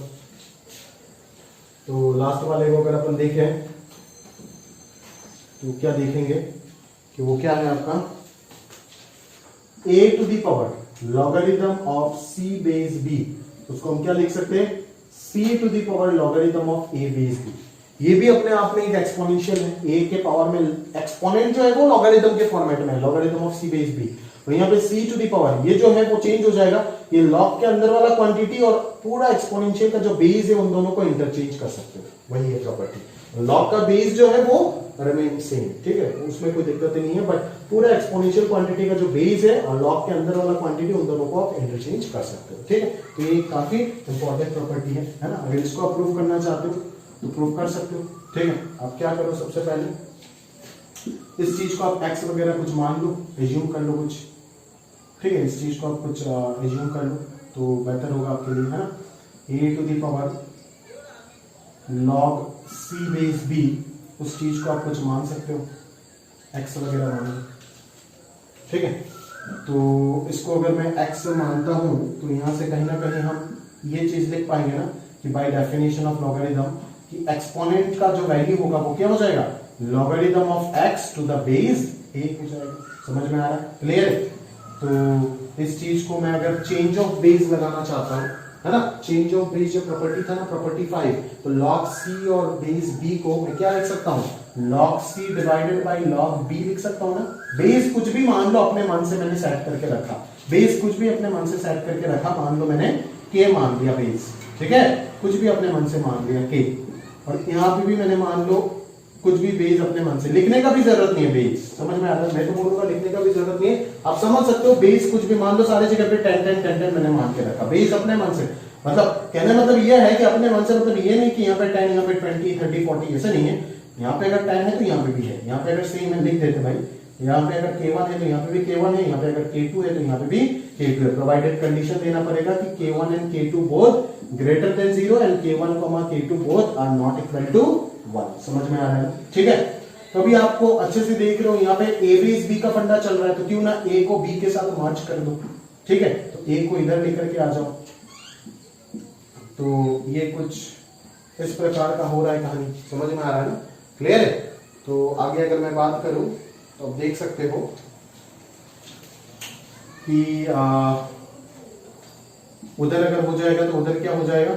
तो लास्ट वाले को अगर अपन देखें तो क्या देखेंगे कि वो क्या है आपका, a to the power logarithm of c base b, उसको हम क्या लिख सकते हैं, c to the power logarithm of a base b। ये भी अपने आप में एक एक्सपोनेंशियल है, a के पावर में एक्सपोनेंट जो है वो लॉगरिथम के फॉर्मेट में है, logarithm of c base b। और यहाँ पे c टू द पावर ये जो है वो चेंज हो जाएगा, ये लॉग के अंदर वाला क्वांटिटी और पूरा एक्सपोनेंशियल का जो बेस है उन दोनों को इंटरचेंज कर सकते हो, वही है प्रॉपर्टी। लॉग का बेस जो है वो रिमेन सेम, ठीक है, उसमें कोई दिक्कत नहीं है, बट पूरा एक्सपोनेंशियल क्वांटिटी का जो बेस है और लॉग के अंदर वाला क्वांटिटी उन दोनों को आप इंटरचेंज कर सकते हो। ठीक है, तो ये काफी इंपॉर्टेंट प्रॉपर्टी है ना? अगर इसको आप प्रूव करना चाहते हो तो प्रूव कर सकते हो। ठीक है, आप क्या करो, सबसे पहले इस चीज को आप x वगैरह कुछ मान लो, एज्यूम कर लो कुछ। ठीक है, इस चीज को आप कुछ एज्यूम कर लो तो बेहतर होगा आपके लिए, है ना? a to the power log c base b, उस चीज को आप कुछ मान सकते हो, x वगैरह मान लो। ठीक है, तो इसको अगर मैं x मानता हूं तो यहां से कहीं ना कहीं हम ये चीज लिख पाएंगे ना कि बाय डेफिनेशन ऑफ लॉगरिथम कि एक्सपोनेंट का जो वैल्यू होगा वो क्या हो जाएगा, logarithm of x to the base a हो जाएगा। समझ में आ रहा है? क्लियर है? तो इस चीज को मैं अगर चेंज ऑफ बेस लगाना चाहता हूं, है ना, चेंज ऑफ बेस जो प्रॉपर्टी था ना, प्रॉपर्टी 5, तो log c और बेस b को मैं क्या लिख सकता हूं, log c divided by log b लिख सकता हूं ना। बेस कुछ भी मान लो अपने मन से मैंने सेट करके रखा, बेस कुछ भी अपने मन से सेट करके रखा, मान लो मैंने k मान लिया बेस, ठीक है, कुछ भी अपने मन से मान लिया k, और यहाँ पे भी मैंने मान लो कुछ भी बेस अपने मन से, लिखने का भी जरूरत नहीं है बेस। समझ में आ रहा है? मैं तो बोलूंगा लिखने का भी जरूरत नहीं है, आप समझ सकते हो। बेस कुछ भी मान लो, सारे जगह पे 10 10 10 10 मैंने मान के रखा, बेस अपने मन से, मतलब कहने मतलब ये है कि अपने मन से, मतलब ये नहीं कि यहाँ पे 10 यहाँ पे 20 30 40, ऐसा नहीं है। यहाँ पे अगर 10 है तो यहाँ पे भी है, यहाँ पे अगर सेम है लिख देते भाई, यहाँ पे अगर k1 है तो यहाँ पे भी k1 है, यहाँ पे अगर k2 है तो यहाँ पे भी k2 है। प्रोवाइडेड कंडीशन देना पड़ेगा कि k1 and k2 both greater than 0 and k1, k2 both are not equal to 1। समझ में आ रहा है? ठीक है, तो अभी आपको अच्छे से देख रहे हो, यहाँ पे a बेस b का फंडा चल रहा है, तो क्यों ना a को b के साथ मर्ज कर दो। ठीक है, तो a को इधर लेकर के आ जाओ, तो ये कुछ इस प्रकार का हो रहा है कहानी। समझ में आ रहा है ना? क्लियर है? तो आगे अगर मैं बात करूं तो आप देख सकते हो कि उधर अगर हो जाएगा तो उधर क्या हो जाएगा,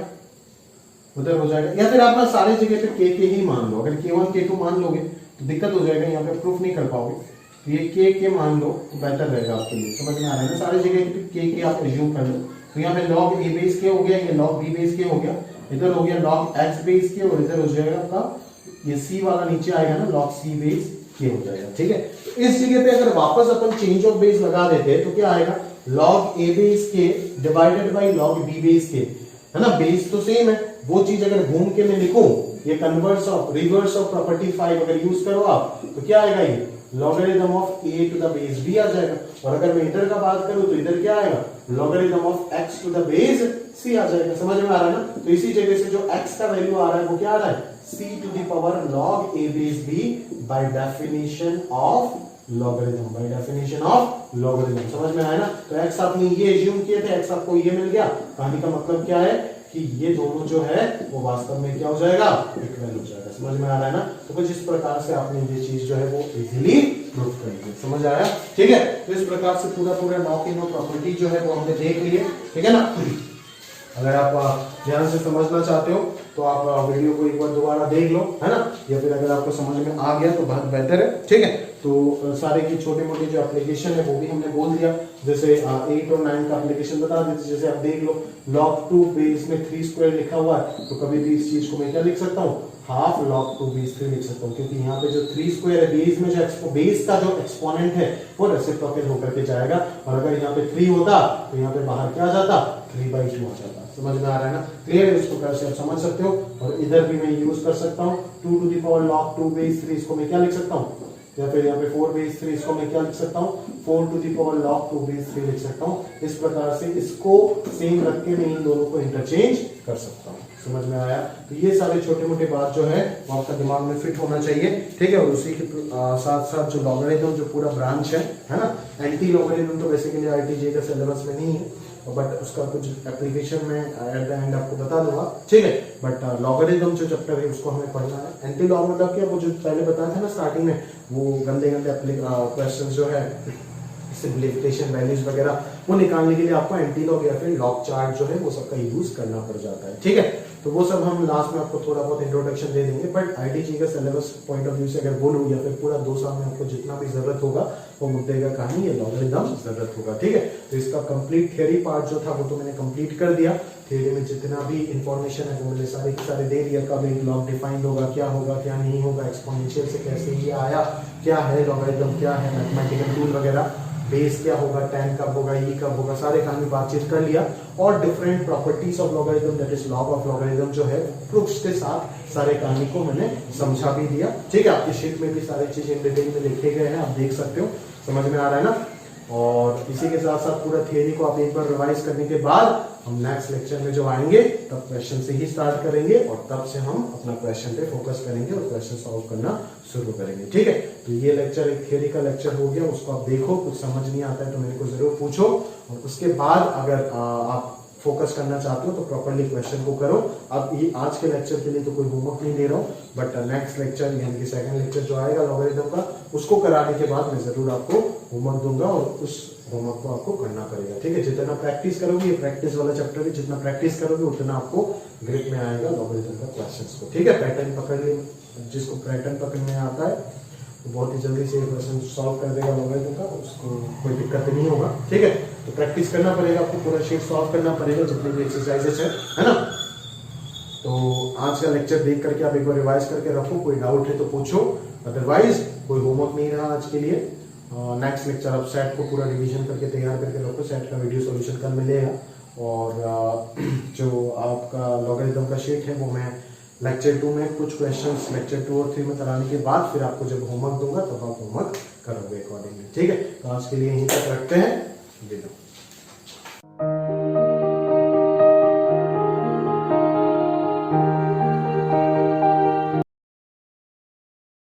उधर हो जाएगा, या फिर आप ना सारे जगह पे के ही मान लो। अगर k1 k2 मान लोगे तो दिक्कत हो जाएगा, यहाँ पे प्रूफ नहीं कर पाओगे, तो ये के मान लो तो बेहतर रहेगा आपके लिए। समझ में आ रहा है ना? सारे जगह पे के आप एज्यूम कर लो, तो यहाँ पे log a बेस के हो गया, ये log b बेस के हो गया, इधर हो गया log x बेस के, और इधर हो जाएगा आपका ये c वाला नीचे आएगा ना, log c बेस के हो जाएगा। ठीक है, तो इस जगह पे अगर वापस अपन चेंज ऑफ बेस लगा देते हैं तो क्या आएगा, log a बेस के divided by log b base के, है ना, बेस तो सेम है। वो चीज अगर घूम के मैं लिखूं, ये converse of reverse of property 5 अगर यूज करो आप, तो क्या आएगा, ये logarithm of a to the base b आ जाएगा। और अगर मैं इधर का बात करूं तो इधर क्या आएगा, logarithm of x to the base c आ जाएगा। समझ में आ रहा है ना? तो इसी जगह से जो x का वैल्यू आ रहा है वो क्या आ रहा है, c to the power log a base b by definition of logarithm, by definition of logarithm. समझ में आया ना? तो x आपने ये एज्यूम किए थे, x आपको ये मिल गया, कहानी का मतलब क्या है कि ये दोनों जो है वो वास्तव में क्या हो जाएगा, इक्वल हो जाएगा। समझ में आ रहा है ना? तो कुछ इस प्रकार से आपने ये चीज जो है वो इजीली प्रूव करेंगे। समझ आया? ठीक है। तो इस प्रकार से पूरा नॉ की नो प्रॉपर्टी जो है वो हमने देख लिए। ठीक है ना? अगर आप ध्यान से समझना चाहते हो तो आप वीडियो को एक बार दोबारा देख लो, है ना? या फिर अगर आपको समझ में आ गया तो बहुत बेहतर है। ठीक है। तो सारे की छोटे मोटे जो एप्लीकेशन है वो भी हमने बोल दिया। जैसे 8 और 9 का एप्लीकेशन बता देते। जैसे आप देख लो log 2 बेस में 3 स्क्वायर लिखा हुआ है, तो कभी भी इस चीज को मैं क्या लिख सकता हूँ, हाफ log 2 बेस 3 लिख सकता हूँ, क्योंकि यहाँ पे जो 3 स्क्वायर है बेस में जो बेस का जो एक्सपोनेंट है वो रेसिप्रोकल होकर के जाएगा। और अगर यहाँ पे 3 होता तो यहाँ पे बाहर क्या आ जाता, 3/2 आ जाता। समझ में आ रहा है ना? क्लियर है? इस प्रकार से आप समझ सकते हो। और इधर भी मैं यूज कर सकता हूँ 2 to the power log 2 base 3, इसको मैं क्या लिख सकता हूँ, या फिर यहाँ पे 4 बेस 3, इसको मैं क्या लिख सकता हूँ, 4 to the power log 2 base 3 लिख सकता हूँ। इस प्रकार से इसको सेम रख के मैं इन दोनों को इंटरचेंज कर सकता हूँ। समझ में आया? तो ये सारे छोटे मोटे बात जो है वो आपका दिमाग में फिट होना चाहिए। ठीक है। और उसी के साथ साथ जो लॉगरिथम जो पूरा ब्रांच है ना, एंटी लॉगरिथम तो बेसिकली आईटीजे का सिलेबस में नहीं है, बट उसका कुछ एप्लीकेशन में एट द एंड आपको बता दूंगा। ठीक है। बट लॉगरिथम जो चैप्टर है उसको हमें पढ़ना है। एंटी लॉग मतलब क्या, वो जो पहले बताया था ना स्टार्टिंग में, वो गंदे क्वेश्चन जो है सिंप्लीफिकेशन वैल्यूज वगैरह वो निकालने के लिए आपको एंटी लॉग या फिर लॉग चार्ट जो है वो सबका यूज करना पड़ जाता है। ठीक है। तो वो सब हम लास्ट में आपको थोड़ा बहुत इंट्रोडक्शन दे देंगे। बट आईटीजी का सिलेबस पॉइंट ऑफ व्यू से अगर बोलूं, या फिर पूरा 2 साल में आपको जितना भी जरूरत होगा वो मुद्दे का कहानी ये लॉगरिथम जरूरत होगा। ठीक है। तो इसका कंप्लीट थियरी पार्ट जो था वो तो मैंने कंप्लीट कर दिया। थियरी में जितना भी इंफॉर्मेशन है वो मैंने सारे के सारे दे दिया। कब एक लॉग डिफाइंड होगा, क्या होगा क्या नहीं होगा, एक्सपोनेंशियल से कैसे ये आया, क्या है लॉगरिथम, क्या है मैथमेटिकल टूल वगैरह, बेस क्या होगा, tan कब होगा, e कब होगा, सारे कहानी बातचीत कर लिया। और different properties of logarithm, that is log of logarithm जो है प्रूफ्स के साथ सारे कहानी को मैंने समझा भी दिया। ठीक है। आपकी शीट में भी सारी चीजें डिटेल में लिखे गए हैं, आप देख सकते हो। समझ में आ रहा है ना? और इसी के साथ साथ पूरा थियरी को आप एक बार रिवाइज करने के बाद हम नेक्स्ट लेक्चर में जो आएंगे तब क्वेश्चन से ही स्टार्ट करेंगे, और तब से हम अपना क्वेश्चन पे फोकस करेंगे और क्वेश्चन सॉल्व करना शुरू करेंगे। ठीक है। तो ये लेक्चर एक थियरी का लेक्चर हो गया, उसको आप देखो, कुछ समझ नहीं आता है तो मेरे को जरूर पूछो, और उसके बाद अगर आप फोकस करना चाहते हो तो प्रॉपर्ली क्वेश्चन को करो। अब ये आज के लेक्चर के लिए तो कोई होमवर्क नहीं दे रहा हूँ, बट नेक्स्ट लेक्चर यानी कि सेकंड लेक्चर जो आएगा लॉगरिथम का, उसको कराने के बाद मैं जरूर आपको होमवर्क दूंगा, और उस होमवर्क को आपको करना पड़ेगा। ठीक है। जितना प्रैक्टिस करोगे, ये प्रैक्टिस वाला चैप्टर है, जितना प्रैक्टिस करोगे उतना आपको ग्रिप में आएगा लॉगरिथम का क्वेश्चंस को। ठीक है। पैटर्न पकड़ लिए, जिसको पैटर्न पकड़ने आता है तो बहुत ही जल्दी से क्वेश्चन सॉल्व कर देगा लॉगरिथम का, उसको कोई दिक्कत नहीं होगा। ठीक है। तो प्रैक्टिस करना पड़ेगा आपको, पूरा शीट सॉल्व करना पड़ेगा जितने भी एक्सरसाइजेस है ना? तो आज का लेक्चर देख करके आप एक बार रिवाइज करके रखो, कोई डाउट है तो पूछो, अदरवाइज कोई होमवर्क नहीं रहा आज के लिए। नेक्स्ट लेक्चर आप सेट को पूरा रिवीजन करके तैयार करके रखो, सेट का वीडियो सॉल्यूशन कल मिलेगा। और जो आपका लॉगरिथम का शीट है वो मैं लेक्चर 2 में कुछ क्वेश्चंस लेक्चर 2 और 3 में कराने के बाद फिर आपको जब होमवर्क दूंगा तब आप होमवर्क करोगे अकॉर्डिंगली। ठीक है। तो आज के लिए यहीं तक रखते हैं।